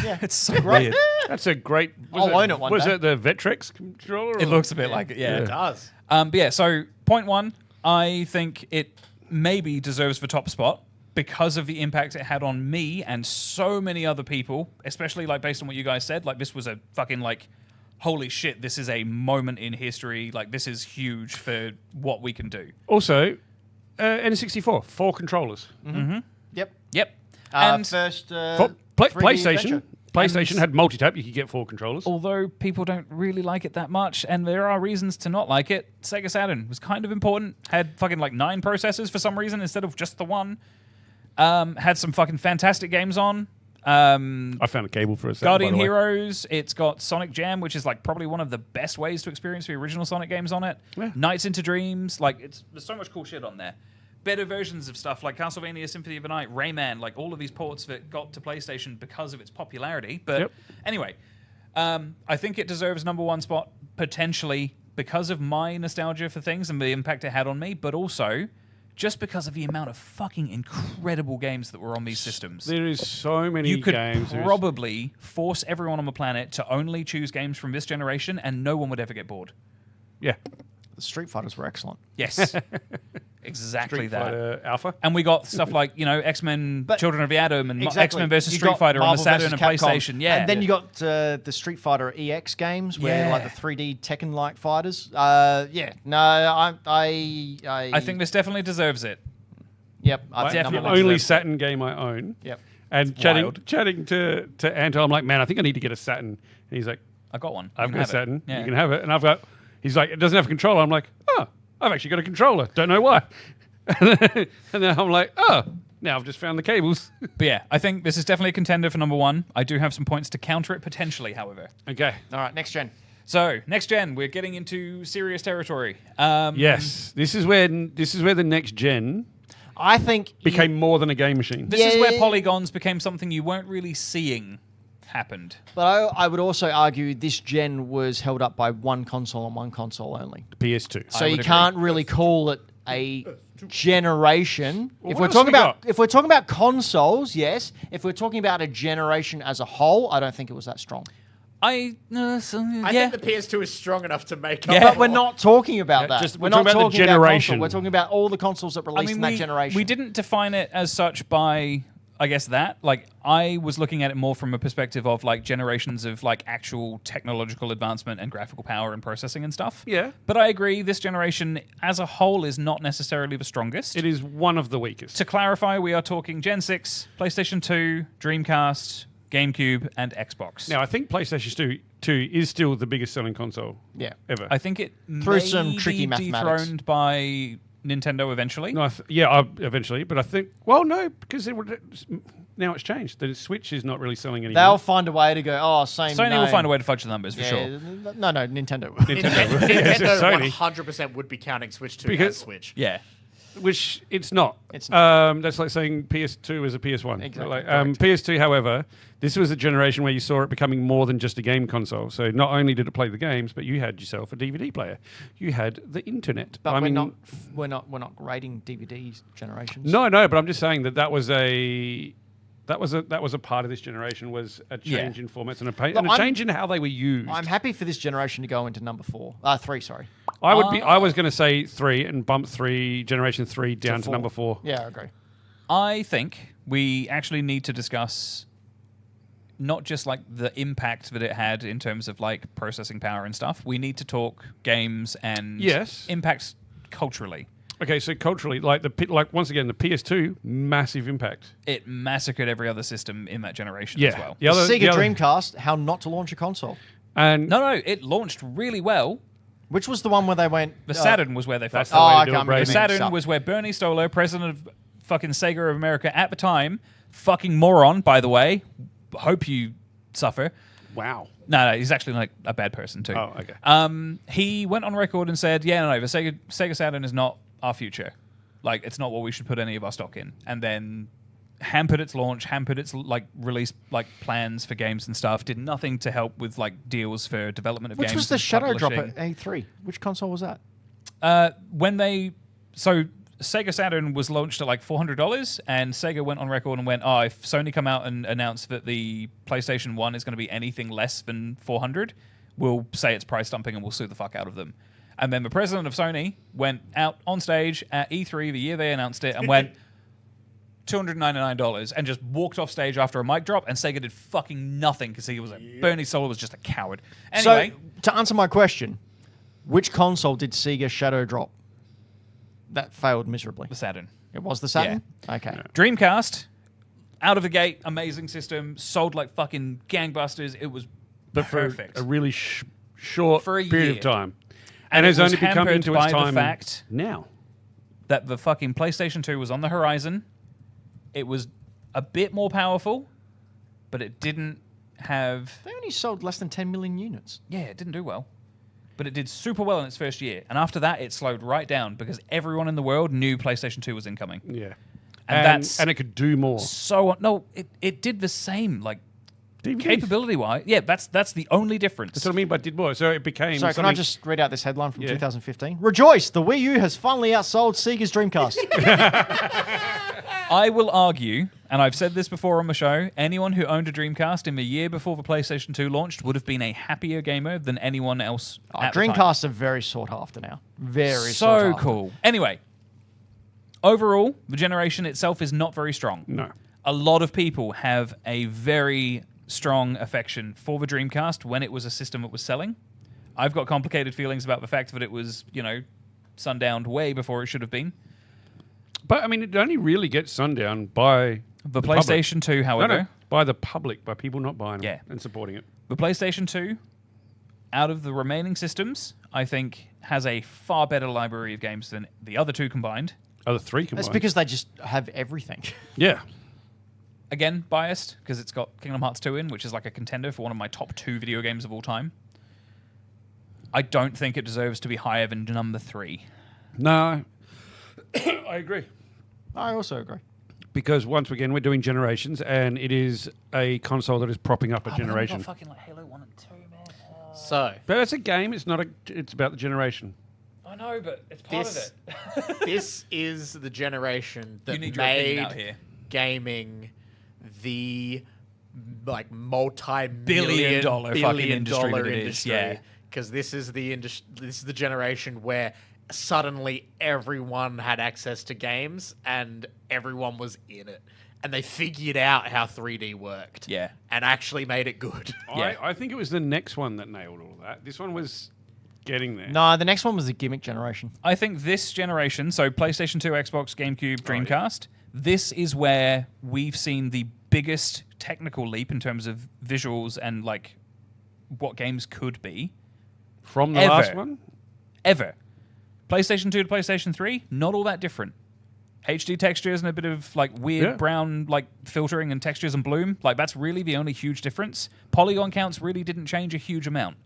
Yeah,
It's so
great.
weird.
That's a great.
I'll own it one
Was
day.
it the Vectrex controller?
It looks a bit like it, yeah.
It does.
But yeah, so point one, I think it maybe deserves the top spot because of the impact it had on me and so many other people, especially like based on what you guys said. Like this was a fucking like, holy shit, this is a moment in history. Like this is huge for what we can do.
Also, N64, 4 controllers.
Yep.
Yep. And
First,
For
3D
PlayStation.
adventure.
PlayStation had multi-tap. You could get 4 controllers.
although people don't really like it that much, and there are reasons to not like it, Sega Saturn was kind of important. Had fucking like 9 processors for some reason instead of just the one. Had some fucking fantastic games on.
I found a cable for a second.
Guardian
by the way.
Heroes. It's got Sonic Jam, which is like probably one of the best ways to experience the original Sonic games on it.
Yeah.
Nights into Dreams. Like there's so much cool shit on there. Better versions of stuff like Castlevania Symphony of the Night, Rayman, like all of these ports that got to PlayStation because of its popularity. But anyway, I think it deserves number 1 spot potentially because of my nostalgia for things and the impact it had on me, but also just because of the amount of fucking incredible games that were on these systems.
There is so many
You could
games.
probably force everyone on the planet to only choose games from this generation and no one would ever get bored.
Yeah.
The Street Fighters were excellent.
Yes. Exactly
Street
that.
Fighter Alpha.
And we got stuff like, X-Men,
But-
Children of the Atom, and
Exactly.
X-Men versus
You
Street
got
Fighter on the
Marvel
Saturn
versus
and
Capcom.
PlayStation. Yeah.
And then you got the Street Fighter EX games where
Yeah.
like the 3D Tekken-like fighters. Yeah. No,
I think this definitely deserves it.
Yep. I
Right,
think
definitely.
number
The
one.
only
deserves-
Saturn game I own.
Yep.
And
wild.
chatting to Anto, I'm like, man, I think I need to get a Saturn. And he's like,
I got one. You
I've
can
got a
have it.
Saturn.
Yeah.
You can have it. And he's like, it doesn't have a controller. I'm like, oh, I've actually got a controller. Don't know why. And then I'm like, oh, now I've just found the cables.
But yeah, I think this is definitely a contender for number 1. I do have some points to counter it potentially, however.
Okay.
All right. Next gen.
So, next gen, we're getting into serious territory.
Yes. This is where the next gen
I think
became more than a game machine.
This is where
Yeah.
polygons became something you weren't really seeing happened.
But I would also argue this gen was held up by one console and one console only.
PS2.
So
I
you
would
can't really call it a generation.
Well,
If
what
we're
else
talking
we
about
got?
if we're talking about consoles, yes. If we're talking about a generation as a whole, I don't think it was that strong.
I
I
yeah.
think the PS2 is strong enough to make up.
Yeah.
But we're not talking about that.
just-
we're
we're
not
talking about the generation.
console. We're talking about all the consoles that released in that generation.
we didn't define it as such by, I guess, that. Like, I was looking at it more from a perspective of, like, generations of, like, actual technological advancement and graphical power and processing and stuff.
Yeah.
But I agree, this generation as a whole is not necessarily the strongest.
It is one of the weakest.
To clarify, we are talking Gen 6, PlayStation 2, Dreamcast, GameCube, and Xbox.
Now, I think PlayStation 2 is still the biggest selling console
Yeah.
ever.
I think it
Through
may
some tricky
be
mathematics.
dethroned by Nintendo eventually.
No, eventually, but I think no, because now it's changed. The Switch is not really selling anymore.
They'll find a way to go. Oh, same.
Sony will
name.
find a way to fudge the numbers for
Yeah,
sure.
No, Nintendo.
Nintendo, yes, it's
Nintendo
Sony,
100% would be counting Switch 2
Because-
as Switch.
Yeah.
which it's not.
It's
That's like saying PS2 is a PS1.
Exactly,
Like,
correct.
PS2, however, this was a generation where you saw it becoming more than just a game console. So not only did it play the games, but you had yourself a DVD player. You had the internet.
But
I
we're
mean,
not grading DVD generations.
No, but I'm just saying that was a part of this generation, was a change in formats and a change in how they were used.
I'm happy for this generation to go into number 3. Sorry.
I was going to say 3 and bump generation 3 down to
4.
number 4.
Yeah, I agree.
I think we actually need to discuss not just like the impact that it had in terms of like processing power and stuff. We need to talk games and
Yes.
impacts culturally.
Okay, so culturally, once again, the PS2, massive impact.
It massacred every other system in that generation
Yeah.
as well.
The other-
Sega
the other-
Dreamcast, how not to launch a console.
And
No, it launched really well.
Which was the one where they went...
The Saturn was where they fucked
That's
up.
the way
I
to do it,
can't
Brayden.
The
remember.
Saturn was where Bernie Stolar, president of fucking Sega of America at the time, fucking moron, by the way, hope you suffer.
wow.
No, he's actually like a bad person too.
Oh, okay.
He went on record and said, "Yeah, no, the Sega Saturn is not our future. Like, it's not what we should put any of our stock in." And then hampered its launch, hampered its like release like plans for games and stuff. Did nothing to help with like deals for development of
Which
games.
was the
and
Shadow Drop
publishing.
at A3? Which console was that?
When they Sega Saturn was launched at like $400, and Sega went on record and went, "Oh, if Sony come out and announce that the PlayStation 1 is going to be anything less than $400, we'll say it's price dumping and we'll sue the fuck out of them." And then the president of Sony went out on stage at E3 the year they announced it and went $299 and just walked off stage after a mic drop, and Sega did fucking nothing because he was Bernie Solar was just a coward. Anyway,
so to answer my question, which console did Sega shadow drop? That failed miserably.
the Saturn.
It was the Saturn? Okay. Yeah.
Dreamcast, out of the gate, amazing system, sold like fucking gangbusters. It was perfect.
For a really short
For a
period
year.
of time.
And
has
it was
only become
hampered
into its
by
time
the fact
now.
that the fucking PlayStation 2 was on the horizon. It was a bit more powerful, but it didn't have...
They only sold less than 10 million units.
Yeah, it didn't do well. But it did super well in its first year. And after that, it slowed right down because everyone in the world knew PlayStation 2 was incoming.
Yeah.
And
it could do more.
So... No, it did the same, like,
DVDs.
capability-wise. Yeah, that's the only difference.
That's what I mean by did more. So it became
So can I
something-
just read out this headline from 2015? Rejoice! The Wii U has finally outsold Sega's Dreamcast.
I will argue, and I've said this before on the show, anyone who owned a Dreamcast in the year before the PlayStation 2 launched would have been a happier gamer than anyone else at the time.
Dreamcasts are very sought after now. Very sought
So
after.
cool. Anyway, overall, the generation itself is not very strong.
No.
A lot of people have a very strong affection for the Dreamcast when it was a system that was selling. I've got complicated feelings about the fact that it was, sundowned way before it should have been.
But I mean, it only really gets sundown by
The
public.
PlayStation 2, however...
No, by the public, by people not buying
Yeah.
it and supporting it.
The PlayStation 2, out of the remaining systems, I think has a far better library of games than the other two combined.
Other three combined.
That's because they just have everything.
Yeah.
Again, biased, because it's got Kingdom Hearts 2 in, which is like a contender for one of my top 2 video games of all time. I don't think it deserves to be higher than number 3.
No, I agree.
I also agree.
Because once again, we're doing generations, and it is a console that is propping up a generation.
Fucking like Halo 1 and 2, man.
So,
But it's a game. It's not a. It's about the generation.
I know, but it's part
This-
of it.
this is the generation
You
that
need your opinion
made
out here.
gaming the multi-billion
Billion-dollar fucking industry that it is,
industry.
yeah.
Because this is the this is the generation where suddenly everyone had access to games and everyone was in it, and they figured out how 3D worked.
Yeah.
and actually made it good.
Yeah.
I think it was the next one that nailed all that. This one was getting there.
No, the next one was the gimmick generation.
I think this generation, so PlayStation 2, Xbox, GameCube, Dreamcast, this is where we've seen the biggest technical leap in terms of visuals and like what games could be
From the
Ever.
last one.
ever. PlayStation 2 to PlayStation 3, not all that different. HD textures and a bit of like weird brown like filtering and textures and bloom. Like that's really the only huge difference. Polygon counts really didn't change a huge amount.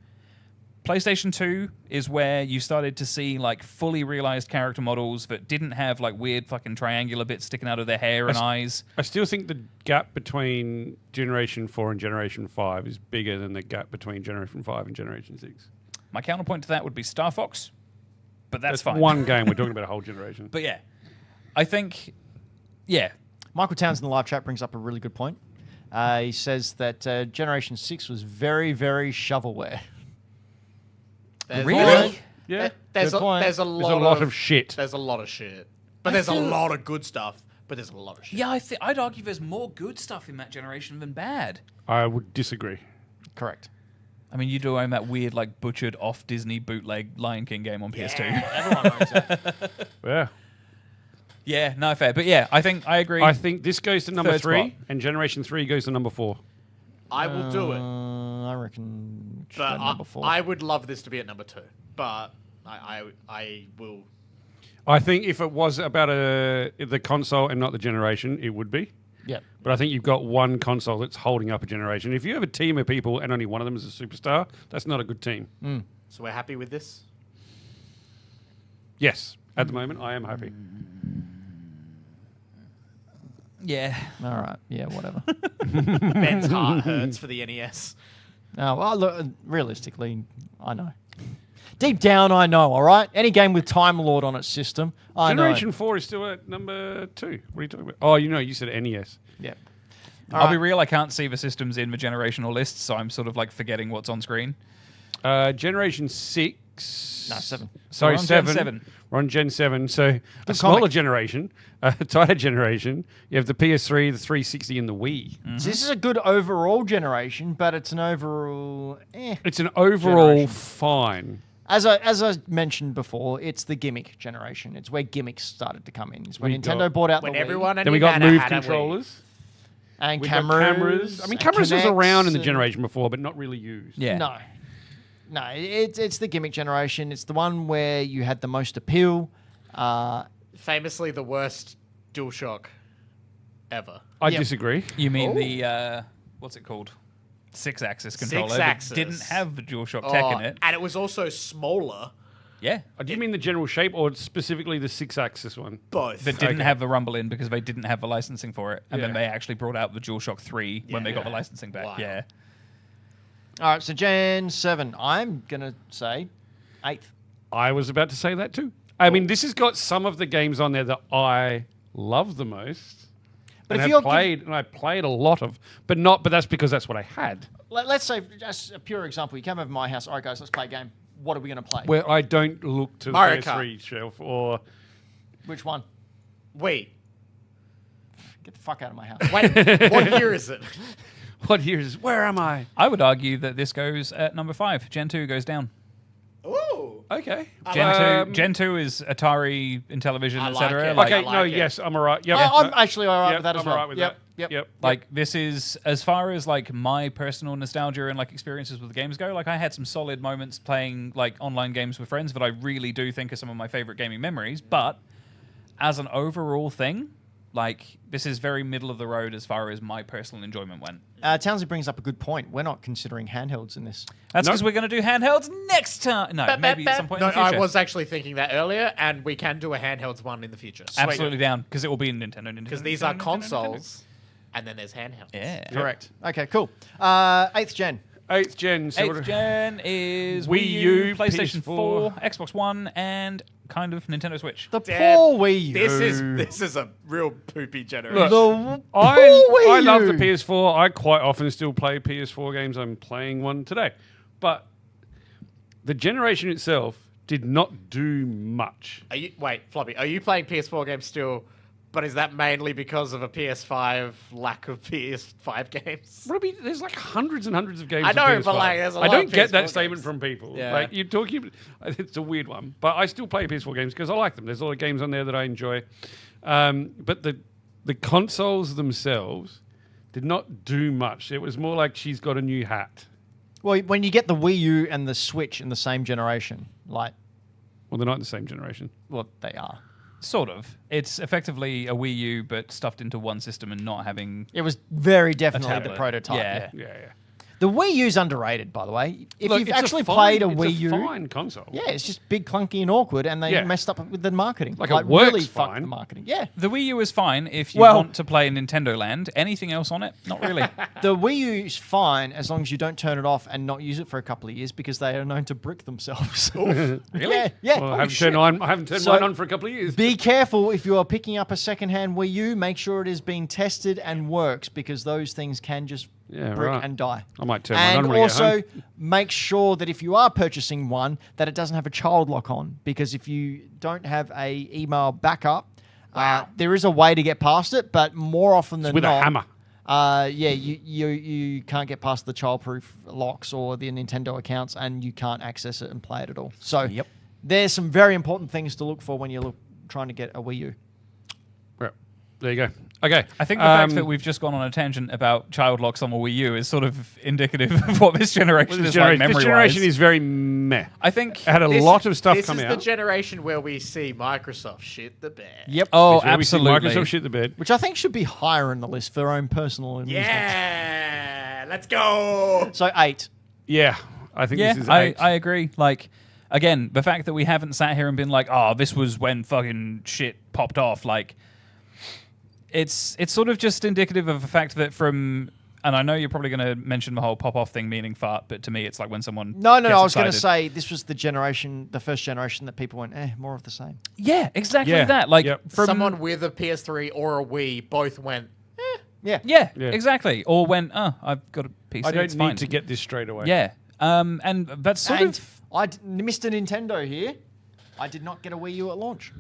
PlayStation 2 is where you started to see like fully realized character models that didn't have like weird fucking triangular bits sticking out of their hair and eyes.
I still think the gap between Generation 4 and Generation 5 is bigger than the gap between Generation 5 and Generation 6.
My counterpoint to that would be Star Fox, but that's fine.
one game. We're talking about a whole generation.
But yeah, I think, yeah,
Michael Townsend in the live chat brings up a really good point. He says that Generation 6 was very, very shovelware.
There's
Really?
Yeah.
There's
Good point.
there's a
There's
lot,
a lot of shit.
There's a lot of shit, but there's a lot of good stuff. But there's a lot of shit.
yeah, I'd argue there's more good stuff in that generation than bad.
I would disagree.
Correct.
I mean, you do own that weird, like, butchered off Disney bootleg Lion King game on PS2.
Everyone owns it.
Yeah.
Yeah, no, fair. But yeah, I think I agree.
I think this goes to number
Third
3,
spot.
and Generation 3 goes to number 4.
I will do it,
I reckon it should
but
go number 4.
I would love this to be at number 2. But I will.
I think if it was about the console and not the generation, it would be.
Yeah.
But I think you've got one console that's holding up a generation. If you have a team of people and only one of them is a superstar, that's not a good team.
So we're happy with this.
Yes. At the moment, I am happy.
yeah.
All right. Yeah, whatever.
Ben's heart hurts for the NES.
No, well, look, realistically, I know. Deep down, I know, all right? Any game with Time Lord on its system, I
Generation
know.
4 is still at number 2. What are you talking about? Oh, you said NES.
Yeah.
I'll be real, I can't see the systems in the generational lists, so I'm sort of like forgetting what's on screen.
Generation 6.
No, 7.
Sorry,
We're on
7.
Gen 7.
We're on Gen 7. So a smaller generation, a tighter generation. You have the PS3, the 360, and the Wii.
So this is a good overall generation, but it's an overall
It's an overall
Generation.
fine.
As I mentioned before, it's the gimmick generation. It's where gimmicks started to come in. It's when
We
Nintendo
got-
bought out
When
the Wii
everyone and
Then we got
Nana
Move
had a Wii.
controllers.
and
We got
cameras.
I mean,
and
cameras was around in the
Kinects
generation before, but not really used.
Yeah.
No, it's the gimmick generation. It's the one where you had the most appeal.
Famously the worst DualShock ever.
I
Yep.
disagree.
You mean
Oh.
the, what's it called? 6-axis controller. that
Six-axis.
didn't have the DualShock tech in it.
And it was also smaller.
Yeah.
Do you mean the general shape or specifically the 6-axis one?
Both.
That didn't
Okay.
have the rumble in because they didn't have the licensing for it. And then
Yeah.
they actually brought out the DualShock 3 when they got the
Yeah.
licensing back.
Wow.
Yeah.
All right, so Gen 7. I'm going to say 8th.
I was about to say that too. I mean, this has got some of the games on there that I love the most.
But
and
if
have
you're
played, and I played a lot of, but that's because that's what I had.
Let's say, just a pure example, you come over to my house. All right, guys, let's play a game. What are we going to play?
Where I don't look to the
Mario
PS3 shelf or
Which one?
Wait.
Get the fuck out of my house.
Wait, what year is it?
what year is? Where am I?
I would argue that this goes at number 5. Gen 2 goes down.
Ooh.
Okay.
Gen 2 is Atari, Intellivision,
I
etc.
like it.
Okay.
I
no.
like it.
Yes, I'm alright. Yep.
I'm actually all right
Yep,
with that as
I'm
well.
alright with
yep,
that.
Yep.
Like this is as far as like my personal nostalgia and like experiences with the games go. Like I had some solid moments playing like online games with friends that I really do think are some of my favorite gaming memories. But as an overall thing, like this is very middle of the road as far as my personal enjoyment went.
Townsley brings up a good point. We're not considering handhelds in this.
That's
No.
because we're going to do handhelds next time. No, maybe at some point
No,
in the future.
I was actually thinking that earlier, and we can do a handhelds one in the future.
absolutely down because it will be in Nintendo.
Because these are
Nintendo.
consoles, and then there's handhelds.
Yeah.
Correct. Okay, cool. 8th gen.
8th gen. So
8th gen is
Wii U,
PlayStation 4,
PS4,
Xbox One, and kind of Nintendo Switch.
The
Damn,
poor Wii U.
This is a real poopy generation.
Look,
The
I
poor Wii
love the
U.
PS4. I quite often still play PS4 games. I'm playing one today, but the generation itself did not do much.
Wait, Floppy, are you playing PS4 games still? But is that mainly because of a PS5 lack of PS5 games?
What there's like hundreds and hundreds of games.
I
on
know,
PS5.
but, like, there's a
I
lot
don't
of
get that
PS4
statement
games.
from people.
Yeah.
Like you're talking, it's a weird one, but I still play PS4 games because I like them. There's a lot of games on there that I enjoy, but the consoles themselves did not do much. It was more like she's got a new hat.
Well, when you get the Wii U and the Switch in the same generation, like,
Well, they're not in the same generation.
well, they are.
Sort of. It's effectively a Wii U, but stuffed into one system and not having
It was very
a
definitely the
tablet.
prototype.
Yeah.
Yeah.
Yeah.
The Wii U's underrated, by the way. If
Look,
you've
it's
actually
fine-
played a
it's
Wii U,
fine console.
yeah, it's just big, clunky, and awkward, and they
Yeah.
messed up with the marketing.
Like, it works
really fucked
fine.
the marketing. Yeah.
The Wii U is fine if you
Well-
want to play in Nintendo Land. Anything else on it? Not really.
The Wii U's fine as long as you don't turn it off and not use it for a couple of years because they are known to brick themselves.
Really?
Yeah. Yeah.
Well, I
Holy
haven't
shit.
turned
So-
mine on for a couple of years.
Be careful if you are picking up a second-hand Wii U. Make sure it is being tested and works because those things can just
Yeah,
brick
right.
and die.
I might turn mine on
And
when I get
also
home.
make sure that if you are purchasing one, that it doesn't have a child lock on because if you don't have a email backup, there is a way to get past it, but more often than
with
not,
a hammer.
Yeah, you can't get past the childproof locks or the Nintendo accounts, and you can't access it and play it at all. So
Yep.
there's some very important things to look for when you're trying to get a Wii U.
Right. There you go. Okay.
I think the fact that we've just gone on a tangent about child locks on the Wii U is sort of indicative of what this generation
this
is like
generation,
memory-wise.
this generation is very meh.
I think...
It had a lot of stuff
This
come
is
out.
the generation where we see Microsoft shit the bed.
Yep.
Oh,
Where we see
absolutely.
Microsoft shit the bed.
Which I think should be higher in the list for their own personal amusement.
Yeah, let's go.
So 8.
Yeah. I think
Yeah,
this is
I
8.
agree. Like, again, the fact that we haven't sat here and been like, oh, this was when fucking shit popped off. Like, it's sort of just indicative of the fact that from And I know you're probably going to mention the whole pop-off thing meaning fart, but to me it's like when someone
No,
gets
I was going to
excited.
say this was the first generation that people went, more of the same.
Yeah, exactly
Yeah,
that. Like
yep.
from
Someone with a PS3 or a Wii both went,
Yeah.
Yeah,
Yeah.
exactly. Or when I've got a PC.
I don't
it's
need
fine.
to get this straight away.
Yeah. And that's sort
And
of
Mr. Nintendo here, I did not get a Wii U at launch.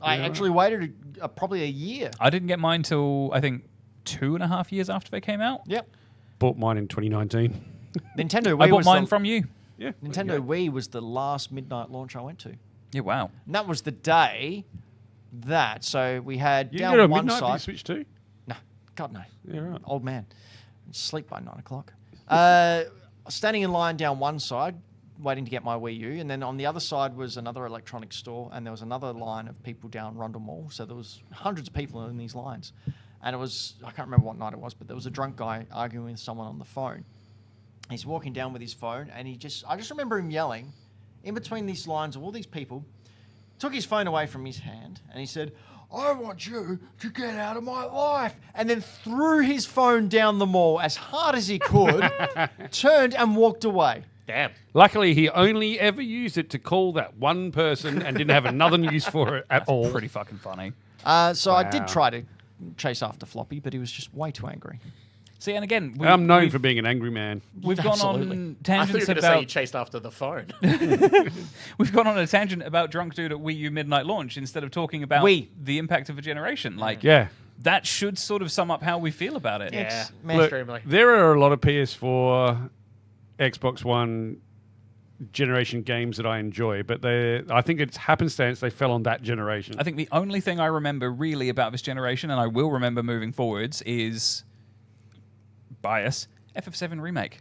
I
Yeah.
actually waited probably a year.
I didn't get mine till I think 2.5 years after they came out.
Yep.
Bought mine in 2019.
Nintendo Wii
I bought
was
mine from you.
Yeah.
Nintendo Wii was the last midnight launch I went to.
Yeah, wow.
And that was the day so we had
You
down
did a
one
midnight for your
side.
Switch too?
No, God no.
Yeah, right.
Old man. Sleep by 9 o'clock. Standing in line down one side, waiting to get my Wii U, and then on the other side was another electronics store, and there was another line of people down Rundle Mall. So there was hundreds of people in these lines, and it was, I can't remember what night it was, but there was a drunk guy arguing with someone on the phone. He's walking down with his phone, and I just remember him yelling in between these lines of all these people, took his phone away from his hand, and he said, "I want you to get out of my life," and then threw his phone down the mall as hard as he could, turned and walked away.
damn.
Luckily, he only ever used it to call that one person and didn't have another use for it at all.
Pretty fucking funny.
So I
Wow.
did try to chase after Floppy, but he was just way too angry.
See, and again,
I'm known for being an angry man.
we've gone
Absolutely.
on
I thought you were
tangents
going to say you
about
chased after the phone.
we've gone on a tangent about drunk dude at Wii U midnight launch instead of talking about
Wii.
the impact of a generation. Like
Yeah.
that should sort of sum up how we feel about it.
Yeah,
man.
Look,
extremely.
there are a lot of PS4, Xbox One generation games that I enjoy, but I think it's happenstance they fell on that generation.
I think the only thing I remember really about this generation, and I will remember moving forwards, is bias FF7 remake.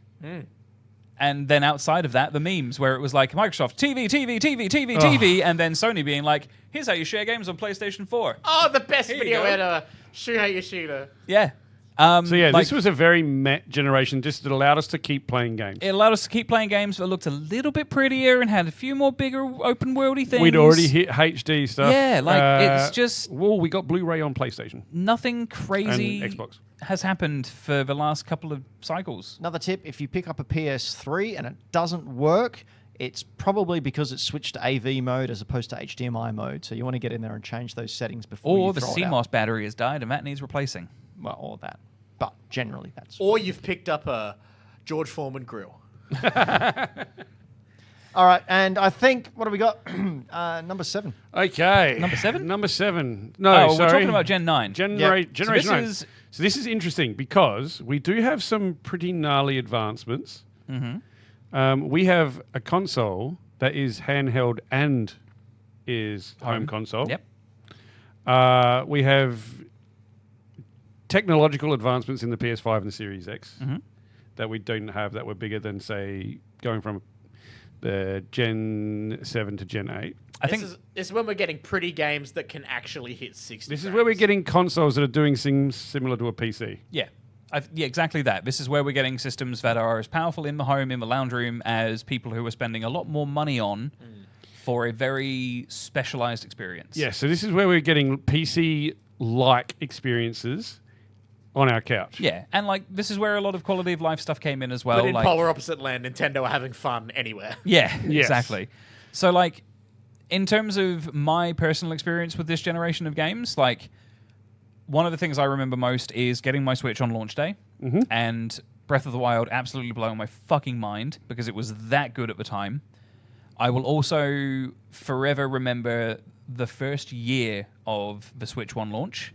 And then outside of that, the memes where it was like Microsoft TV, and then Sony being like, "Here's how you share games on PlayStation 4."
Oh, the best
Here you
video
go.
ever. Shoot how you shooter.
Yeah.
So yeah,
like,
this was a very met generation. Just it allowed us to keep playing games.
it allowed us to keep playing games that looked a little bit prettier and had a few more bigger open worldy things.
We'd already hit HD stuff.
Yeah, like, it's just-
Well, we got Blu-ray on PlayStation
Nothing crazy
and Xbox.
has happened for the last couple of cycles.
Another tip, if you pick up a PS3 and it doesn't work, it's probably because it's switched to AV mode as opposed to HDMI mode. So you want to get in there and change those settings before
Or
you
the
throw it out.
CMOS battery has died and that needs replacing.
Well, or that. But generally that's...
Or you've picked up a George Foreman grill.
All right, and I think, what have we got? Number 7.
Okay.
Number 7?
Number 7. No,
Oh,
sorry.
we're talking about Gen 9.
Yep.
Generation 9.
is-
So this is interesting because we do have some pretty gnarly advancements. We have a console that is handheld and is home console.
Yep.
We have technological advancements in the PS5 and the Series X that we don't have that were bigger than, say, going from the Gen 7 to Gen 8.
This is when we're getting pretty games that can actually hit 60
This is where we're
frames.
getting consoles that are doing things similar to a PC.
Yeah. Yeah, exactly that. This is where we're getting systems that are as powerful in the home, in the lounge room, as people who are spending a lot more money on for a very specialized experience.
Yeah, so this is where we're getting PC-like experiences on our couch.
Yeah, and like this is where a lot of quality of life stuff came in as well.
But in
like,
polar opposite land, Nintendo are having fun anywhere.
Yeah,
Yes.
exactly. So like, in terms of my personal experience with this generation of games, like one of the things I remember most is getting my Switch on launch day and Breath of the Wild absolutely blowing my fucking mind because it was that good at the time. I will also forever remember the first year of the Switch 1 launch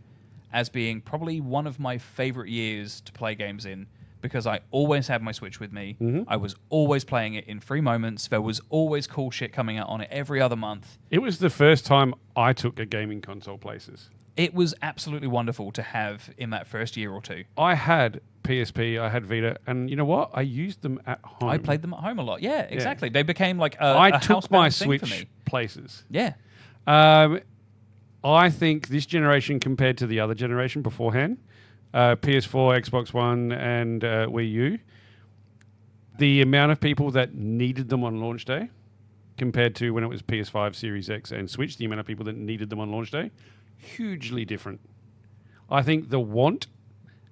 as being probably one of my favorite years to play games in because I always had my Switch with me. I was always playing it in free moments. There was always cool shit coming out on it every other month.
It was the first time I took a gaming console places.
It was absolutely wonderful to have in that first year or two.
I had PSP, I had Vita, and you know what? I used them at home.
I played them at home a lot. Yeah, exactly. They became like a
I
a
took my
housebound thing for
Switch
me.
places.
Yeah.
I think this generation compared to the other generation beforehand, PS4, Xbox One, and Wii U, the amount of people that needed them on launch day compared to when it was PS5, Series X, and Switch, the amount of people that needed them on launch day, hugely different. I think the want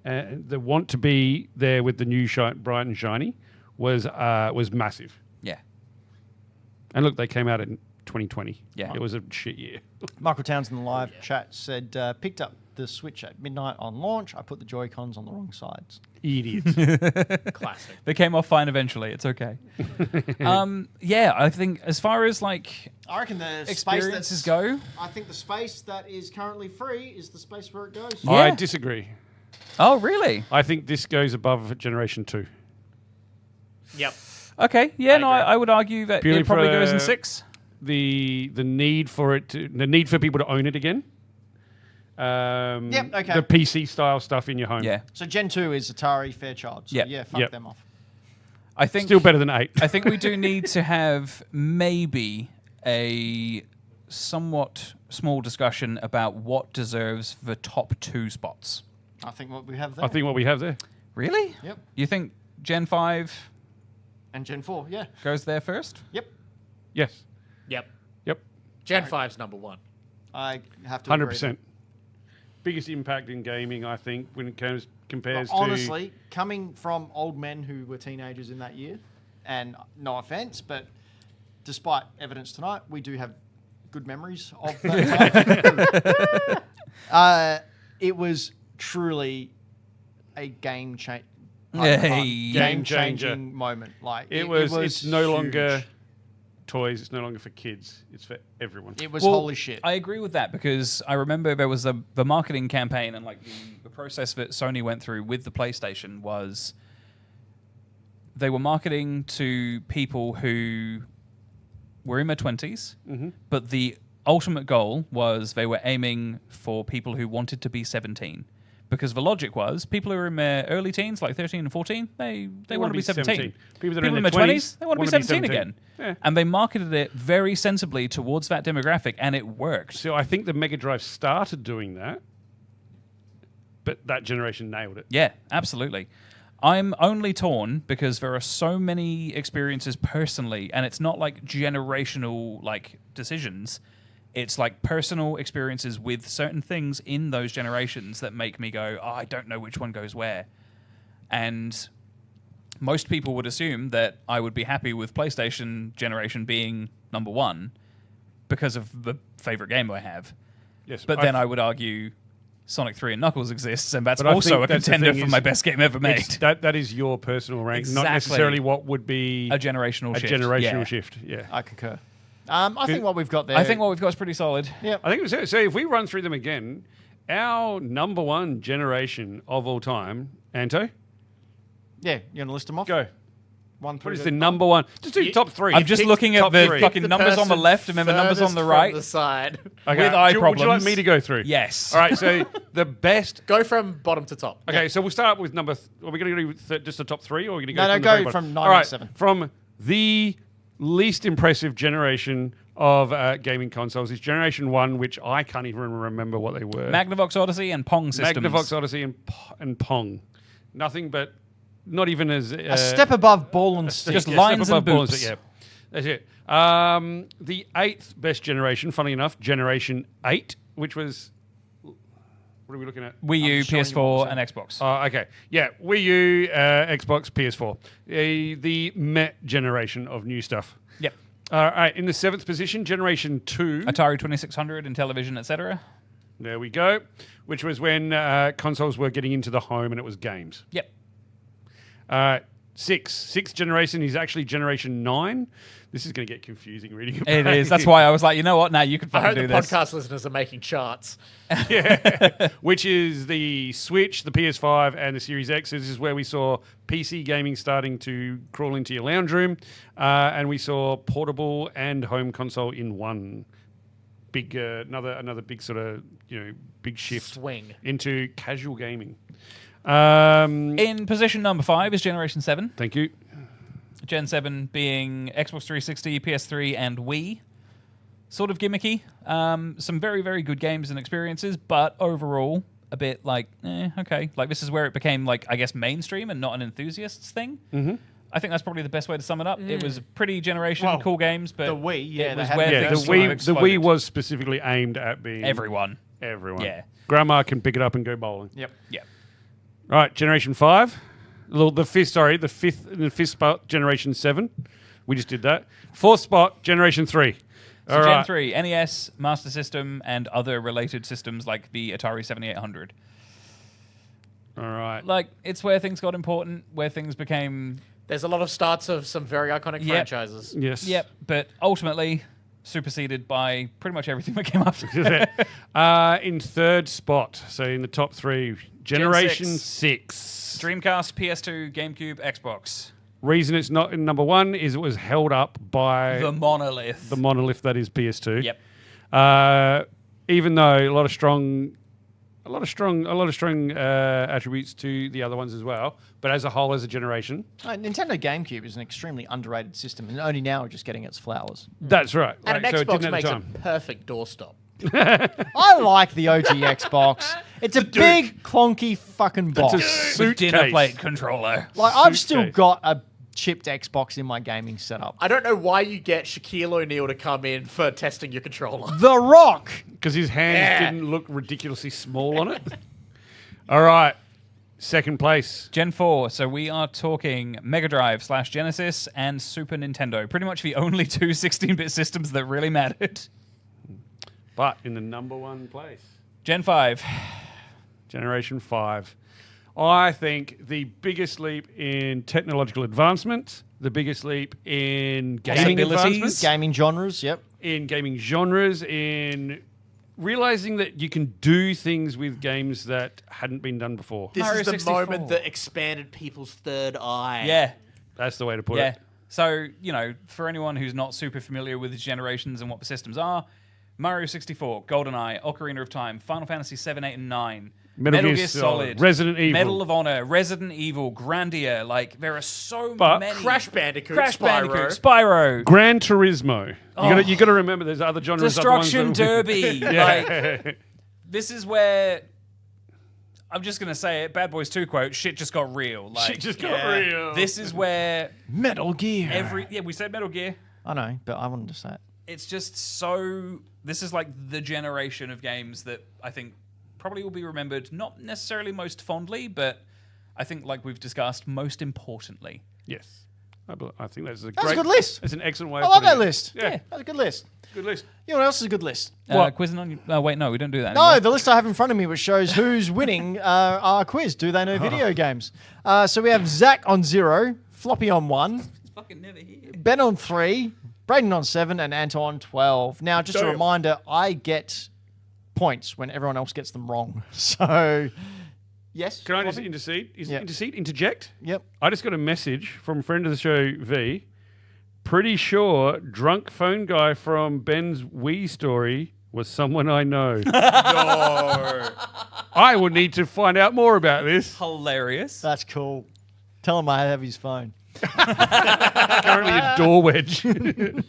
the want to be there with the new bright and shiny was massive.
Yeah.
And look, they came out in 2020.
Yeah.
It was a shit year.
Michael Townsend in the live chat said, picked up the Switch at midnight on launch. I put the Joy-Cons on the wrong sides.
Idiots.
Classic.
They came off fine eventually. It's okay. Yeah, I think as far as like
I reckon the
experiences
space
go.
I think the space that is currently free is the space where it goes.
Yeah.
I disagree.
Oh, really?
I think this goes above Generation 2.
Yep.
Okay. Yeah,
I
no,
agree.
I would argue that
Purely
it probably
for,
goes in 6.
The need for people to own it again.
Yep, okay.
The PC style stuff in your home.
Yeah.
So Gen 2 is Atari Fairchild. So
Yep.
yeah, fuck
Yep.
them off.
I think
Still better than 8.
I think we do need to have maybe a somewhat small discussion about what deserves the top 2 spots.
I think what we have there.
I think what we have there.
Really?
Yep.
You think Gen 5
And Gen 4, yeah.
goes there first?
Yep.
Yes.
Yep.
Yep.
Gen 5's number 1.
I have to agree.
100%. Biggest impact in gaming, I think, when it compares
But honestly, coming from old men who were teenagers in that year, and no offense, but despite evidence tonight, we do have good memories of that time. It was truly a game changer.
Hey.
Game
changer.
changing moment. Like
it was. It's no
huge.
longer toys. It's no longer for kids. It's for everyone.
It was
Well,
holy shit.
I agree with that because I remember there was the marketing campaign and like the process that Sony went through with the PlayStation was they were marketing to people who were in their 20s, but the ultimate goal was they were aiming for people who wanted to be 17. Because the logic was, people who are in their early teens, like 13 and 14, they want to be 17.
People that are in
in
their
their
20s,
they want to be 17 again.
Yeah.
And they marketed it very sensibly towards that demographic, and it worked.
So I think the Mega Drive started doing that, but that generation nailed it.
Yeah, absolutely. I'm only torn because there are so many experiences personally, and it's not like generational like decisions. It's like personal experiences with certain things in those generations that make me go, oh, I don't know which one goes where. And most people would assume that I would be happy with PlayStation generation being number 1 because of the favorite game I have.
Yes,
But then I would argue Sonic 3 and Knuckles exists, and that's
But I
also
think
a
that's the
contender
thing
for
is
my best game ever made.
that is your personal rank, not
Exactly.
necessarily what would be
A generational shift.
generational
Yeah.
shift. Yeah.
I concur. I think what we've got there.
I think what we've got is pretty solid.
Yeah.
I think so. If we run through them again, our number 1 generation of all time, Anto,
Yeah. You want to list them off?
go.
1 through
What is
to-
the number 1? Just do top 3.
I'm just looking at
top
the
3.
fucking numbers on the
person
left and then the numbers on
furthest
the
from
right.
the side.
Okay.
with eye
Would you like
problems.
me to go through?
Yes.
All right. So the best.
Go from bottom to top.
Okay. So we'll start with number. Are we going to do just the top 3, or are we going to go?
No,
from
go
the very
from
bottom?
9
All right.
to 7.
From the least impressive generation of gaming consoles is Generation 1, which I can't even remember what they were.
Magnavox Odyssey and Pong systems.
Magnavox Odyssey and Pong. Nothing but. Not even as
A step above ball and stick.
Just
yeah,
lines
step
and
above ball
boops.
stick, yeah, that's it. The 8th best generation, funnily enough, Generation 8, which was. What are we looking at?
Wii U,
just showing you
PS4,
what
and Xbox.
Okay. Yeah, Wii U, Xbox, PS4. The Met generation of new stuff.
Yep.
All right, in the 7th position, Generation 2.
Atari 2600 and television, etc.
There we go. Which was when consoles were getting into the home and it was games.
Yep.
6th generation is actually Generation 9. This is going to get confusing reading about
It is. That's why I was like, you know what? Now you can
I
fucking
hope
do
the
this.
podcast listeners are making charts.
Which is the Switch, the PS5, and the Series X. So this is where we saw PC gaming starting to crawl into your lounge room, and we saw portable and home console in one. Big, another big sort of big shift
Swing.
into casual gaming.
In position number 5 is Generation 7.
Thank you.
Gen 7 being Xbox 360, PS3, and Wii. Sort of gimmicky. Some very, very good games and experiences, but overall, a bit like, okay. Like, this is where it became, like, I guess, mainstream and not an enthusiast's thing. Mm-hmm. I think that's probably the best way to sum it up. It was pretty generation,
Well,
cool games, but
the Wii, yeah,
it
they
was
had
where
the
Yeah, the
things sort of
Wii, the
exploded.
Wii was specifically aimed at being
Everyone.
Everyone.
Yeah.
Grandma can pick it up and go bowling.
Yep.
Yeah.
Right, Generation 5. The fifth spot, Generation 7. We just did that. Fourth spot, Generation 3.
So
All
Gen
right.
3, NES, Master System, and other related systems like the Atari 7800.
All right.
Like, it's where things got important, where things became...
There's a lot of starts of some very iconic
Yep.
franchises.
Yes.
Yep, but ultimately superseded by pretty much everything that came after.
In third spot, so in the top 3, Generation
6.
6.
Dreamcast, PS2, GameCube, Xbox.
Reason it's not in number 1 is it was held up by
The monolith.
the monolith that is PS2.
Yep.
Even though a lot of strong attributes to the other ones as well, but as a whole, as a generation,
Nintendo GameCube is an extremely underrated system, and only now we're just getting its flowers.
that's right.
And
Like,
an
so it
Xbox
didn't at
makes
the
a
time.
perfect doorstop.
I like the OG Xbox. It's a big, clunky fucking box.
It's a
With dinner
suitcase.
plate controller.
Like, I've still
suitcase.
got a chipped Xbox in my gaming setup.
I don't know why you get Shaquille O'Neal to come in for testing your controller.
The Rock.
Because his hands
Yeah.
didn't look ridiculously small on it. All right. Second place.
Gen 4, so we are talking Mega Drive / Genesis and Super Nintendo. Pretty much the only two 16-bit systems that really mattered.
But in the number 1 place,
Gen 5.
Generation 5. I think the biggest leap in technological advancement, the biggest leap in gaming
Possibilities.
advancements,
Gaming genres, yep.
in gaming genres, in realizing that you can do things with games that hadn't been done before.
This
Mario
is the
64.
moment that expanded people's third eye.
Yeah.
That's the way to put
Yeah.
it.
So, for anyone who's not super familiar with these generations and what the systems are, Mario 64, GoldenEye, Ocarina of Time, Final Fantasy 7, 8, and 9,
Metal Gear Solid, Resident Evil.
Medal of Honor, Resident Evil, Grandia. Like, there are so
But-
many.
Crash Bandicoot,
Crash
Spyro.
Bandicoot, Spyro,
Gran Turismo. You got to remember there's other genres.
Destruction
other ones that-
Derby. Like, this is where I'm just gonna say it. Bad Boys 2 quote: "Shit just got real." Like,
Shit just got real.
This is where
Metal Gear.
we said Metal Gear.
I know, but I wanted to say it.
It's just so. This is like the generation of games that I think probably will be remembered, not necessarily most fondly, but I think, like we've discussed, most importantly.
Yes. I think that's
That's a good list.
That's an excellent way
I
of
love
putting
that
it.
list.
Yeah.
That's a good list.
Good list.
You know what else is a good list?
What?
Quizzing on you. Oh, wait, no, we don't do that.
No,
anymore.
the list I have in front of me, which shows who's winning our quiz. Do they know video games? So we have Zach on 0, Floppy on 1,
It's fucking never here.
Ben on 3, Brayden on 7, and Anto on 12. Now, just a
Damn.
reminder, I get points when everyone else gets them wrong. So, yes.
Can I just
Floppy?
interject?
Yep.
I just got a message from a friend of the show, V. Pretty sure drunk phone guy from Ben's Wii story was someone I know.
No.
I would need to find out more about this.
Hilarious.
That's cool. Tell him I have his phone.
Currently a door wedge. Nokia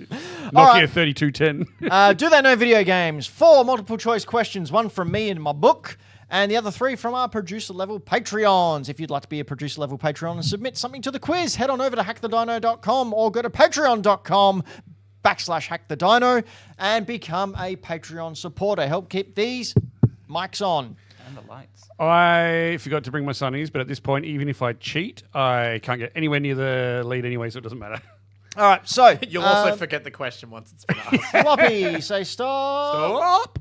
right.
3210.
Do they know video games? 4 multiple choice questions, 1 from me in my book, and the other 3 from our producer level Patreons. If you'd like to be a producer level Patreon and submit something to the quiz, head on over to hackthedino.com or go to patreon.com/hackthedino and become a Patreon supporter. Help keep these mics on.
And the lights.
I forgot to bring my sunnies, but at this point, even if I cheat, I can't get anywhere near the lead anyway, so it doesn't matter.
All right, so
You'll also forget the question once it's been asked.
Floppy, say stop.
Stop.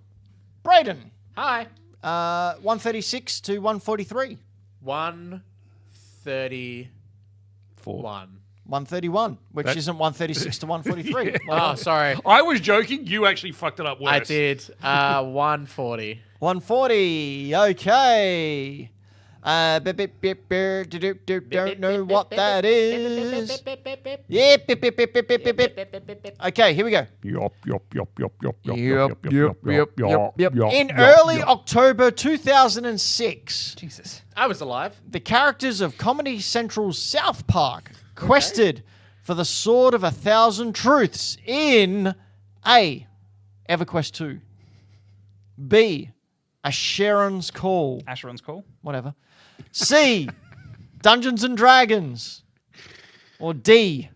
Brayden,
Hi.
136 to 143.
131.
131, which
That-
isn't 136 to 143.
Oh, sorry.
I was joking. You actually fucked it up worse.
I did. 140.
140. Okay. Don't know what that is. Yep. Okay, here we go. In early October 2006,
Jesus.
I was alive.
the characters of Comedy Central's South Park quested for the Sword of 1,000 Truths in A. EverQuest 2, B. A Sharon's Call,
Asheron's call.
whatever, C. Dungeons and Dragons, or D.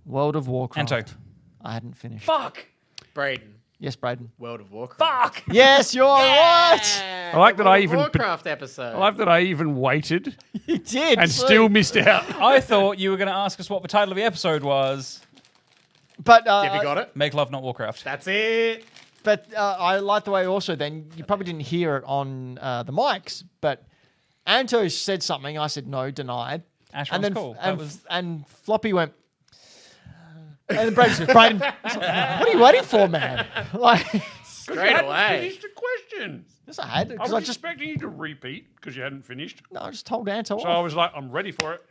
World of Warcraft.
Anto.
I hadn't finished.
Fuck.
Brayden.
Yes, Brayden.
World of Warcraft.
Fuck.
Yes, you're right.
man.
I like
the
that I
World of
even-
Warcraft episode.
I love that I even waited
You did.
and
see?
still missed out.
I thought you were going to ask us what the title of the episode was.
But
Have you got it?
Make Love, Not Warcraft.
That's it.
But I like the way also then you probably didn't hear it on the mics, but Anto said something. I said no, denied.
Ash
and
one's
then
cool.
and Floppy went. And Brayden said, Brayden, what are you waiting for, man? Like,
Straight away.
Finished the question.
yes, I had
I
because
was
I just
expecting you to repeat because you hadn't finished.
no, I just told Anto.
So I was like, I'm ready for it.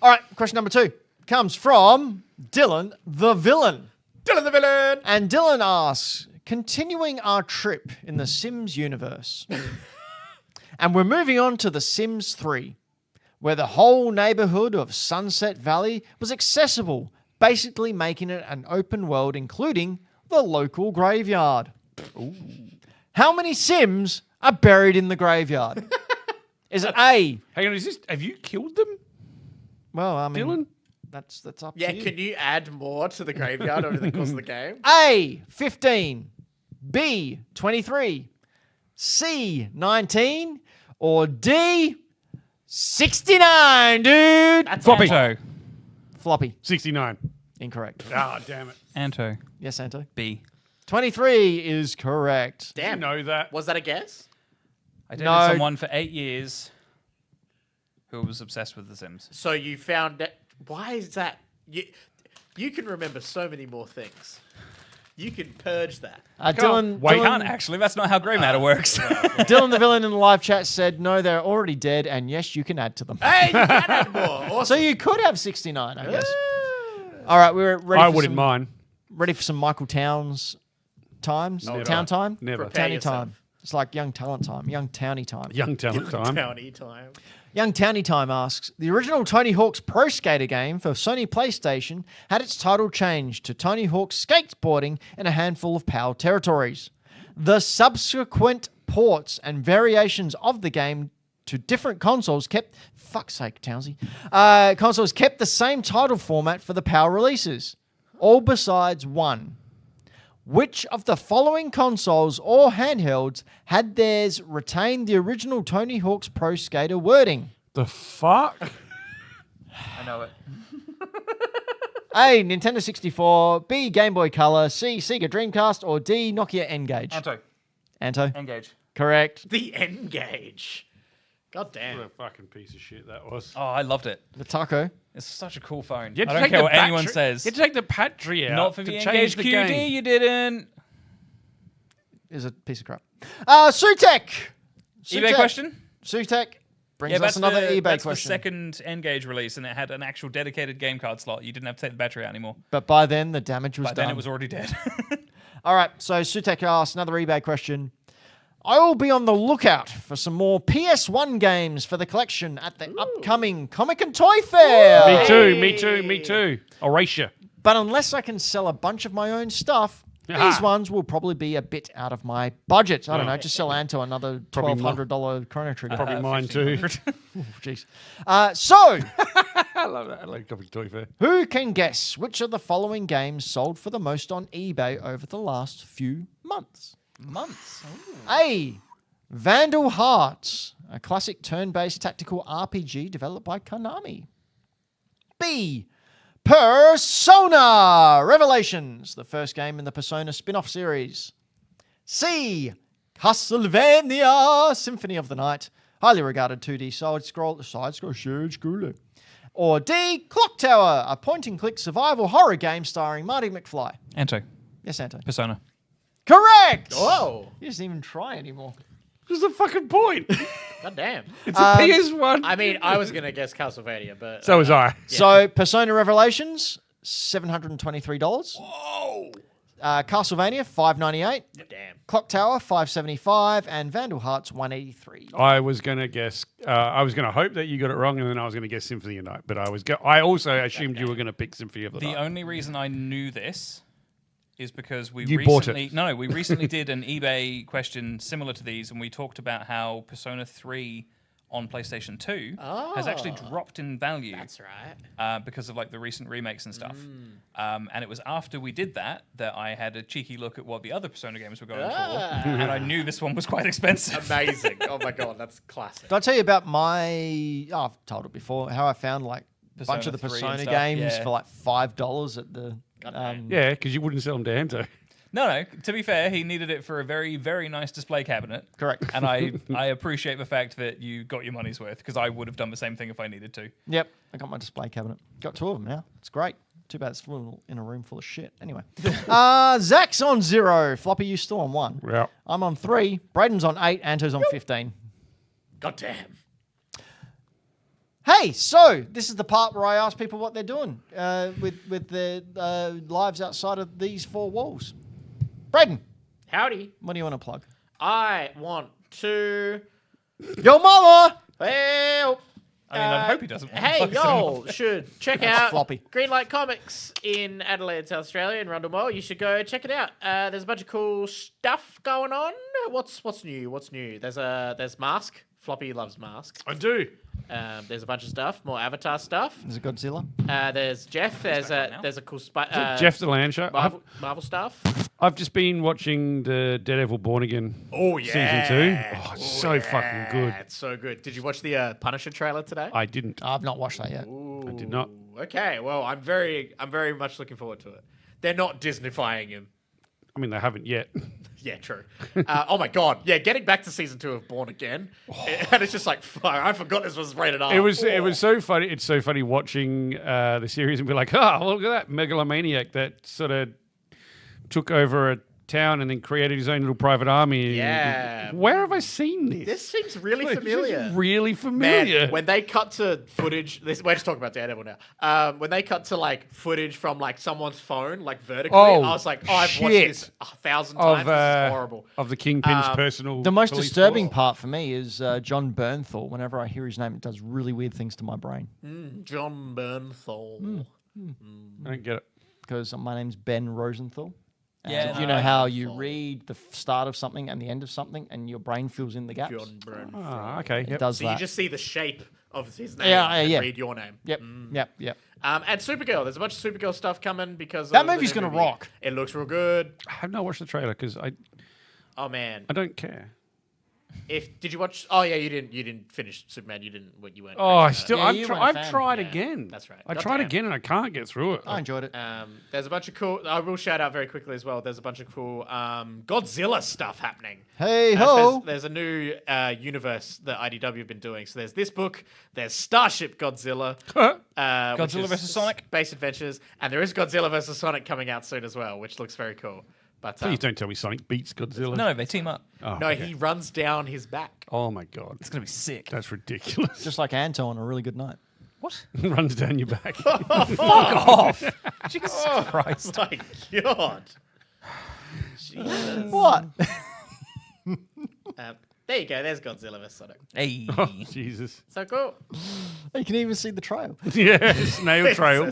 All right, question number 2 comes from Dylan the Villain.
Dylan the villain.
And Dylan asks, continuing our trip in the Sims universe, and we're moving on to The Sims 3, where the whole neighborhood of Sunset Valley was accessible, basically making it an open world, including the local graveyard. Ooh. How many Sims are buried in the graveyard? Is it A?
Hang on, have you killed them,
Well, I mean,
Dylan?
that's up
Yeah,
to you.
can you add more to the graveyard over the course of the game?
A, 15, B, 23, C, 19, or D, 69, dude.
That's
Floppy.
Anto.
Floppy.
69.
Incorrect.
Ah, damn it.
Anto.
Yes, Anto.
B.
23 is correct.
Did you
Damn.
know that?
Was that a guess?
I dated
No.
someone for 8 years who was obsessed with The Sims.
So you found that. Why is that? You can remember so many more things. You can purge that.
Dylan,
Wait,
Dylan,
can't actually. That's not how grey matter works.
Dylan the Villain in the live chat said, no, they're already dead, and yes, you can add to them.
Hey, you can add more. Awesome.
So you could have 69, I guess. All right, we're ready
I
for
wouldn't
some,
mind.
ready for some Michael Towns times?
Never.
Town time?
Never.
Prepare
Towny
yourself.
time. It's like young talent time, young towny time.
Young talent time.
Towny time.
Young Towny Time asks, the original Tony Hawk's Pro Skater game for Sony PlayStation had its title changed to Tony Hawk's Skateboarding in a handful of PAL territories. The subsequent ports and variations of the game to different consoles kept... Fuck's sake, Townsy. Consoles kept the same title format for the PAL releases, all besides one. Which of the following consoles or handhelds had theirs retain the original Tony Hawk's Pro Skater wording?
The fuck?
I know it.
A. Nintendo 64, B. Game Boy Color, C. Sega Dreamcast, or D. Nokia N-Gage?
Anto.
Anto?
Engage.
Correct.
The N-Gage. God
What
damn.
a fucking piece of shit that was.
Oh, I loved it.
The taco.
It's such a cool phone.
You had
I
to
don't
take
care
the
what anyone
battery-
says.
You had to take the battery out.
Not for
to
the
change
Engage
the
QD,
game.
you didn't.
Is a piece of crap. Sutek!
eBay question?
Sutek brings us another eBay
that's
question.
the second Engage release, and it had an actual dedicated game card slot. You didn't have to take the battery out anymore.
But by then, the damage was
But
done.
then it was already dead.
All right, so Sutek asks another eBay question. I will be on the lookout for some more PS1 games for the collection at the upcoming Comic and Toy Fair.
Me too, me too, me too. Erasure.
But unless I can sell a bunch of my own stuff,
Ah.
these ones will probably be a bit out of my budget. I don't know, just sell Anto another
Probably
$1,200 Chrono Trigger.
Probably mine too.
Jeez. So,
I love that. I like Comic Toy Fair.
who can guess which of the following games sold for the most on eBay over the last few months?
Months.
A. Vandal Hearts, a classic turn-based tactical RPG developed by Konami. B. Persona Revelations, the first game in the Persona spin-off series. C. Castlevania Symphony of the Night, highly regarded 2D side-scroller shooter. Or D. Clock Tower, a point-and-click survival horror game starring Marty McFly.
Anto.
Yes, Anto.
Persona.
Correct!
Oh,
You doesn't even try anymore.
What's the fucking point?
god damn.
It's a PS1.
I mean, I was gonna guess Castlevania, but
so was I.
So, Persona Revelations, $723.
Oh.
Castlevania, $598.
damn.
Clock Tower, $575. And Vandal Hearts, $183.
I was gonna guess. I was gonna hope that you got it wrong, and then I was gonna guess Symphony of the Night. But I also assumed you were gonna pick Symphony of the
The
Night.
only reason I knew this is because we
You bought
recently
it.
we recently did an eBay question similar to these, and we talked about how Persona 3 on PlayStation 2 has actually dropped in value.
That's right.
Because of like the recent remakes and stuff. And it was after we did that I had a cheeky look at what the other Persona games were going for, and I knew this one was quite expensive.
Amazing. Oh my god, that's classic.
Did I tell you about I've told it before, how I found like a bunch of the
Persona 3 and
Persona
stuff,
games
yeah.
for like $5 at the...
Yeah, because you wouldn't sell them to Anto.
No. To be fair, he needed it for a very, very nice display cabinet.
Correct.
And I appreciate the fact that you got your money's worth, because I would have done the same thing if I needed to.
Yep, I got my display cabinet. Got 2 of them now. It's great. Too bad it's full in a room full of shit. Anyway. Zach's on 0. Floppy, you still on 1.
Yeah.
I'm on 3. Brayden's on 8. Anto's on 15.
God damn.
Hey, so this is the part where I ask people what they're doing with their lives outside of these 4 walls. Brayden,
Howdy.
what do you want to plug?
I want to...
Your mama!
Well...
I mean, I hope he doesn't want to
Hey,
plug
y'all should check
That's
out
Floppy.
Greenlight Comics in Adelaide, South Australia, in Rundle Mall. You should go check it out. There's a bunch of cool stuff going on. What's new? What's new? There's Mask. Floppy loves Mask.
I do.
There's a bunch of stuff, more Avatar stuff.
Is it Godzilla?
There's Jeff. There's a cool
Jeff the Land Show.
Marvel stuff.
I've just been watching the Daredevil Born Again
Oh yeah,
season 2. Oh, it's so fucking good.
It's so good. Did you watch the Punisher trailer today?
I didn't.
I've not watched that yet.
I did not.
Okay, well, I'm very much looking forward to it. They're not Disneyfying him.
I mean, they haven't yet.
Yeah, true. Oh my god, yeah. Getting back to season 2 of Born Again, and it's just like, I forgot this was rated R.
It was so funny. It's so funny watching the series and be like, look at that megalomaniac that sort of took over a town and then created his own little private army.
Yeah.
Where have I seen this?
This seems really
This
familiar.
is really familiar.
Man, when they cut to footage, we're just talking about Daredevil now. When they cut to like footage from like someone's phone, like vertically, I was like, I've watched
shit.
this 1,000 times. This is horrible.
Of the Kingpin's personal.
The most
police
disturbing
force.
part for me is John Bernthal. Whenever I hear his name, it does really weird things to my brain.
John Bernthal.
I don't get it.
Because my name's Ben Rosenthal.
Yeah,
And you know how you read the start of something and the end of something and your brain fills in the gaps?
John Bernthal.
Ah, okay.
It
Yep.
does
So
that.
you just see the shape of his name
Yeah,
and read your name.
Yep.
And Supergirl. There's a bunch of Supergirl stuff coming because
That
of the
movie's
new
gonna
movie.
rock.
It looks real good.
I have not watched the trailer because I
Oh man.
don't care.
Did you watch? Oh yeah, you didn't finish Superman. You weren't.
Oh, I
crazy
still.
Yeah, you weren't a
I've
fan.
tried
Yeah,
again.
that's right.
I
God
tried
damn.
again and I can't get through it.
I enjoyed it.
There's a bunch of cool. I will shout out very quickly as well. There's a bunch of cool Godzilla stuff happening.
Hey ho!
There's a new universe that IDW have been doing. So there's this book. There's Starship Godzilla.
Godzilla vs. Sonic?
Space Adventures, and there is Godzilla vs. Sonic coming out soon as well, which looks very cool. But
Please don't tell me Sonic beats Godzilla.
No, they team up.
Oh,
no,
okay.
he runs down his back.
Oh my god,
It's going to be sick.
that's ridiculous.
Just like Anto on a really good night.
What?
Runs down your back.
Fuck off. Jesus Christ.
Oh my god. Jesus.
What?
There you go. There's Godzilla vs. Sonic.
Hey.
Oh, Jesus.
So cool.
You can even see the trail.
Yeah, snail trail.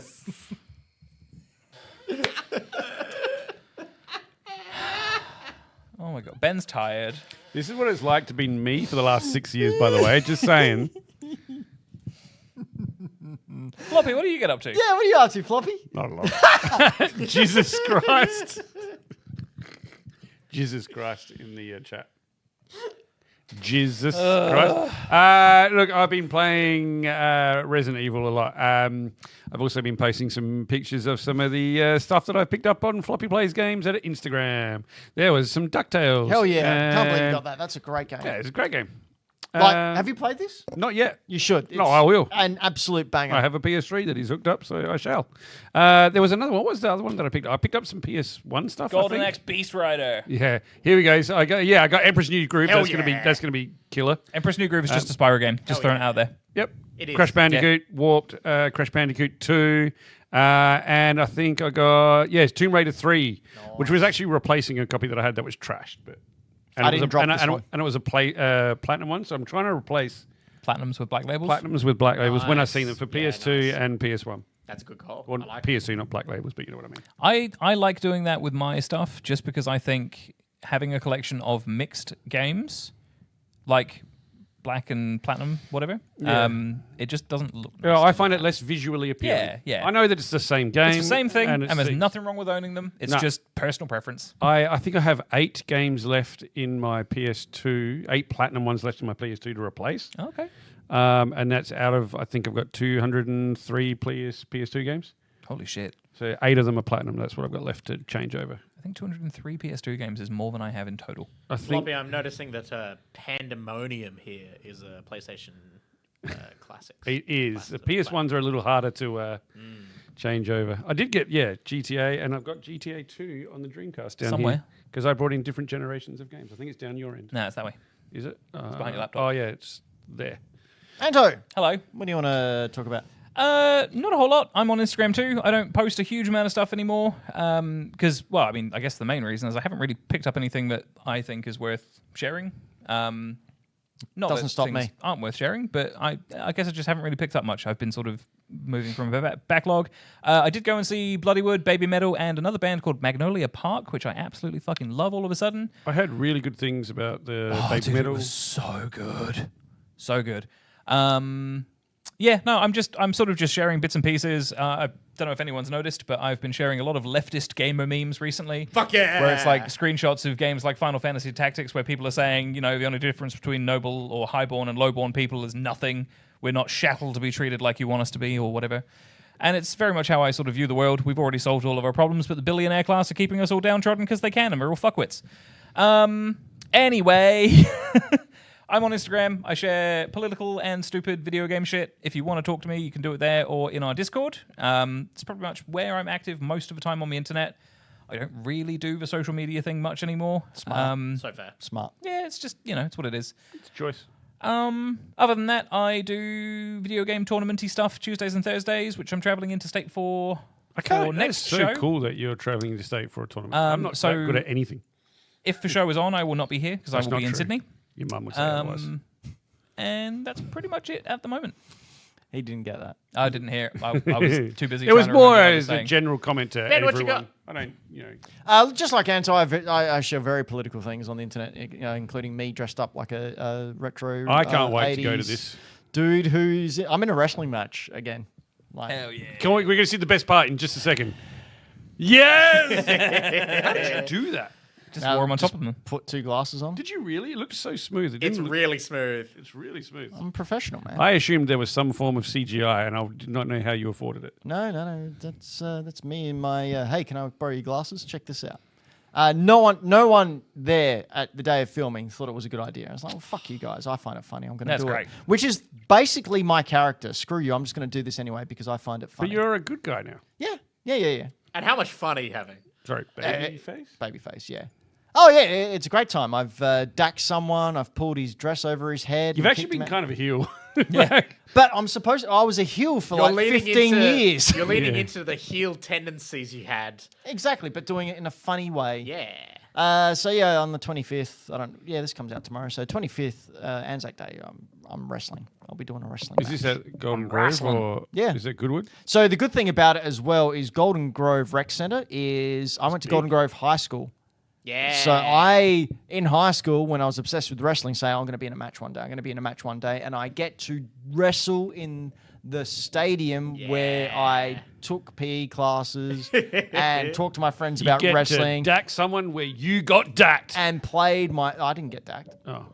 Oh my God. Ben's tired.
This is what it's like to be me for the last 6 years, by the way. Just saying.
Floppy, what do you get up to?
Yeah, what are you up to, Floppy?
Not a lot. Jesus Christ. Jesus Christ in the chat. Jesus Christ. Look, I've been playing Resident Evil a lot. I've also been posting some pictures of some of the stuff that I've picked up on Floppy Plays Games at Instagram. There was some DuckTales.
Hell yeah. Can't believe you got that. That's a great game.
Yeah, it's a great game.
Like, have you played this?
Not yet.
You should.
No, I will.
An absolute banger.
I have a PS3 that is hooked up, so I shall. There was another one. What was the other one that I picked up? I picked up some PS1 stuff.
Golden
I
Axe
think.
Beast Rider.
Yeah, here we go. So I got Emperor's New Groove.
Hell
That's gonna be killer.
Empress New Groove is just a Spyro game. Just throwing it out there.
Yep.
It is.
Crash Bandicoot, Warped, Crash Bandicoot 2, and I think I got Tomb Raider 3, which was actually replacing a copy that I had that was trashed, but.
I didn't drop this one.
And it was a platinum one, so I'm trying to replace
Platinums with black labels.
platinums with black labels when I
Nice.
see them for
Yeah,
PS2
nice.
and PS1.
That's a good call.
Or
I like it.
PS2, not black labels, but you know what I mean.
I like doing that with my stuff just because I think having a collection of mixed games, like black and platinum, whatever.
Yeah.
It just doesn't look.
Well,
nice.
I find it less visually appealing.
Yeah, yeah.
I know that it's the same game.
It's the same thing, and there's
the-
nothing wrong with owning them. It's
No.
just personal preference.
I think I have 8 games left in my PS2, 8 platinum ones left in my PS2 to replace.
Okay.
And that's out of, I think I've got 203 PS2 games.
Holy shit.
So 8 of them are platinum. That's what I've got left to change over.
I think 203 PS2 games is more than I have in total.
I think
Floppy, I'm noticing that Pandemonium here is a PlayStation classic.
it is. The PS ones are a little harder to change over. I did get, GTA, and I've got GTA 2 on the Dreamcast down
Somewhere.
here. Because I brought in different generations of games. I think it's down your end.
No, it's that way.
Is it?
behind your laptop.
Oh, yeah, it's there.
Anto,
Hello.
what do you want to talk about?
Not a whole lot. I'm on Instagram too. I don't post a huge amount of stuff anymore because, well, I mean, I guess the main reason is I haven't really picked up anything that I think is worth sharing. Not
Doesn't
that
stop
things
me.
aren't worth sharing, but I guess I just haven't really picked up much. I've been sort of moving from a backlog. I did go and see Bloodywood, Baby Metal, and another band called Magnolia Park, which I absolutely fucking love all of a sudden.
I heard really good things about the Baby
Dude,
Metal.
it was so good. So good. Yeah, no, I'm sort of just sharing bits and pieces. I don't know if anyone's noticed, but I've been sharing a lot of leftist gamer memes recently.
Fuck yeah!
Where it's like screenshots of games like Final Fantasy Tactics where people are saying, you know, the only difference between noble or highborn and lowborn people is nothing. We're not shackled to be treated like you want us to be or whatever. And it's very much how I sort of view the world. We've already solved all of our problems, but the billionaire class are keeping us all downtrodden because they can, and we're all fuckwits. Anyway... I'm on Instagram. I share political and stupid video game shit. If you want to talk to me, you can do it there or in our Discord. It's probably much where I'm active most of the time on the internet. I don't really do the social media thing much anymore.
Smart.
So fair.
Smart.
Yeah, it's just, it's what it is.
It's a choice.
Other than that, I do video game tournamenty stuff Tuesdays and Thursdays, which I'm traveling into-state for next
so
show.
cool that you're traveling interstate for a tournament. I'm not
so-
that good at anything.
If the show is on, I will not be here because I
That's
will be
not
in
true.
Sydney.
Your mum would say otherwise.
And that's pretty much it at the moment.
He didn't get that.
I didn't hear. I was too busy.
It was
trying to
more
remember what I was
as a
saying.
general comment to
Ben, what you
everyone.
got?
I don't,
Just like Anto, I share very political things on the internet, including me dressed up like a retro.
I can't wait to go to
80s
this.
dude who's. I'm in a wrestling match again. Like,
Hell yeah.
We're going to see the best part in just a second. Yes! How did you do that?
Just wore them on top of them.
Put 2 glasses on.
Did you really? It looked so smooth. It
It's
didn't look-
really smooth.
It's really smooth.
I'm a professional, man.
I assumed there was some form of CGI, and I did not know how you afforded it.
No. That's me and my. Hey, can I borrow your glasses? Check this out. No one there at the day of filming thought it was a good idea. I was like, well, fuck you guys. I find it funny. I'm going to
That's
do
great.
it. Which is basically my character. Screw you. I'm just going to do this anyway because I find it funny.
But you're a good guy now.
Yeah.
And how much fun are you having?
Sorry, baby face?
Babyface, yeah. Oh, yeah, it's a great time. I've dacked someone. I've pulled his dress over his head.
You've
and
actually
kicked him
been
out.
kind of a heel.
Yeah.
But I was a heel for like 15 years.
You're leading
Yeah.
into the heel tendencies you had.
Exactly, but doing it in a funny way.
Yeah.
So yeah, on the 25th, this comes out tomorrow. So 25th, Anzac Day, I'm wrestling. I'll be doing a wrestling
Is
match.
this at Golden Grove
wrestling.
or
Yeah.
is it Goodwood?
So the good thing about it as well is Golden Grove Rec Centre I went to Golden Grove High School.
Yeah.
So in high school, when I was obsessed with wrestling, say, I'm going to be in a match one day. And I get to wrestle in the stadium where I took PE classes and talked to my friends about
you get
wrestling
to dack someone where you got dacked.
and played I didn't get dacked.
Oh,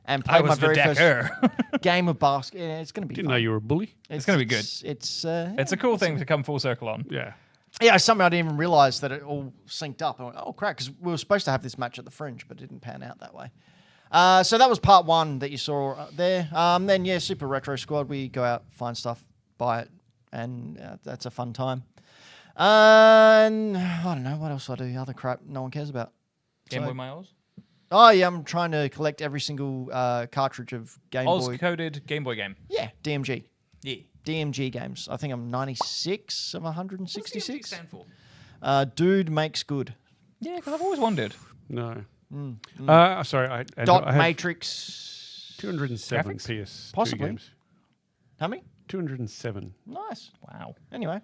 And
I
played my
was the
very first
decker.
game of basketball. Yeah, it's going to be
didn't
fun.
know you were a bully.
It's gonna be good.
It's
It's a cool thing to come full circle on.
Yeah.
yeah, something I didn't even realize that it all synced up. I went, oh crap, because we were supposed to have this match at the Fringe, but it didn't pan out that way. So that was part 1 that you saw there. Then Super Retro Squad. We go out, find stuff, buy it, and that's a fun time. And I don't know what else I do. Other crap no one cares about.
Game
So-
Boy Miles.
Oh yeah, I'm trying to collect every single cartridge of Game Boy.
Oz-coded Game Boy game.
Yeah, DMG.
Yeah.
DMG games. I think I'm 96 of
What's DMG
166.
stand for?
Dude makes good.
Yeah, because I've always wondered.
No.
Mm,
Sorry. I
Dot
have
Matrix.
207
Graphics?
PS2
Possibly.
games.
How many?
207.
Nice.
Wow.
Anyway,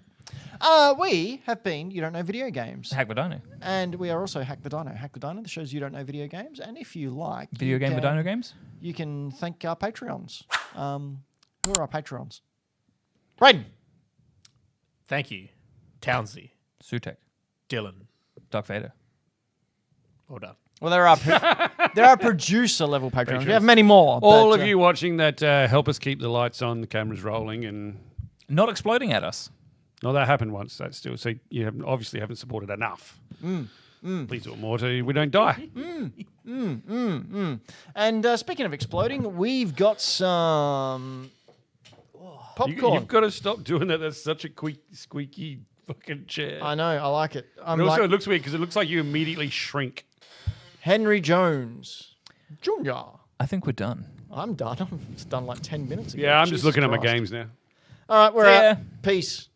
We have been You Don't Know Video Games.
Hack the Dino.
And we are also Hack the Dino. Hack the Dino, the shows You Don't Know Video Games. And if you like...
Video game Dino games?
You can thank our Patreons. Who are our Patreons? Brayden.
Thank you, Townsy,
Sutek.
Dylan.
Dark Vader.
Well done.
Well, there are producer level Patreons. We have many more.
All
but,
of you watching that help us keep the lights on, the cameras rolling, and
Not exploding at us.
no, that happened once. That's still so you obviously haven't supported enough. Please do more so we don't die.
And speaking of exploding, we've got some popcorn.
You've got to stop doing that. That's such a squeaky fucking chair.
I know. I like it. I'm
And also,
like
it looks weird because it looks like you immediately shrink.
Henry Jones Jr.
I think we're done.
I'm done. It's done like 10 minutes ago.
Yeah, I'm just
Jesus
looking at my
Christ.
games now.
All right, we're
See ya.
out. Peace.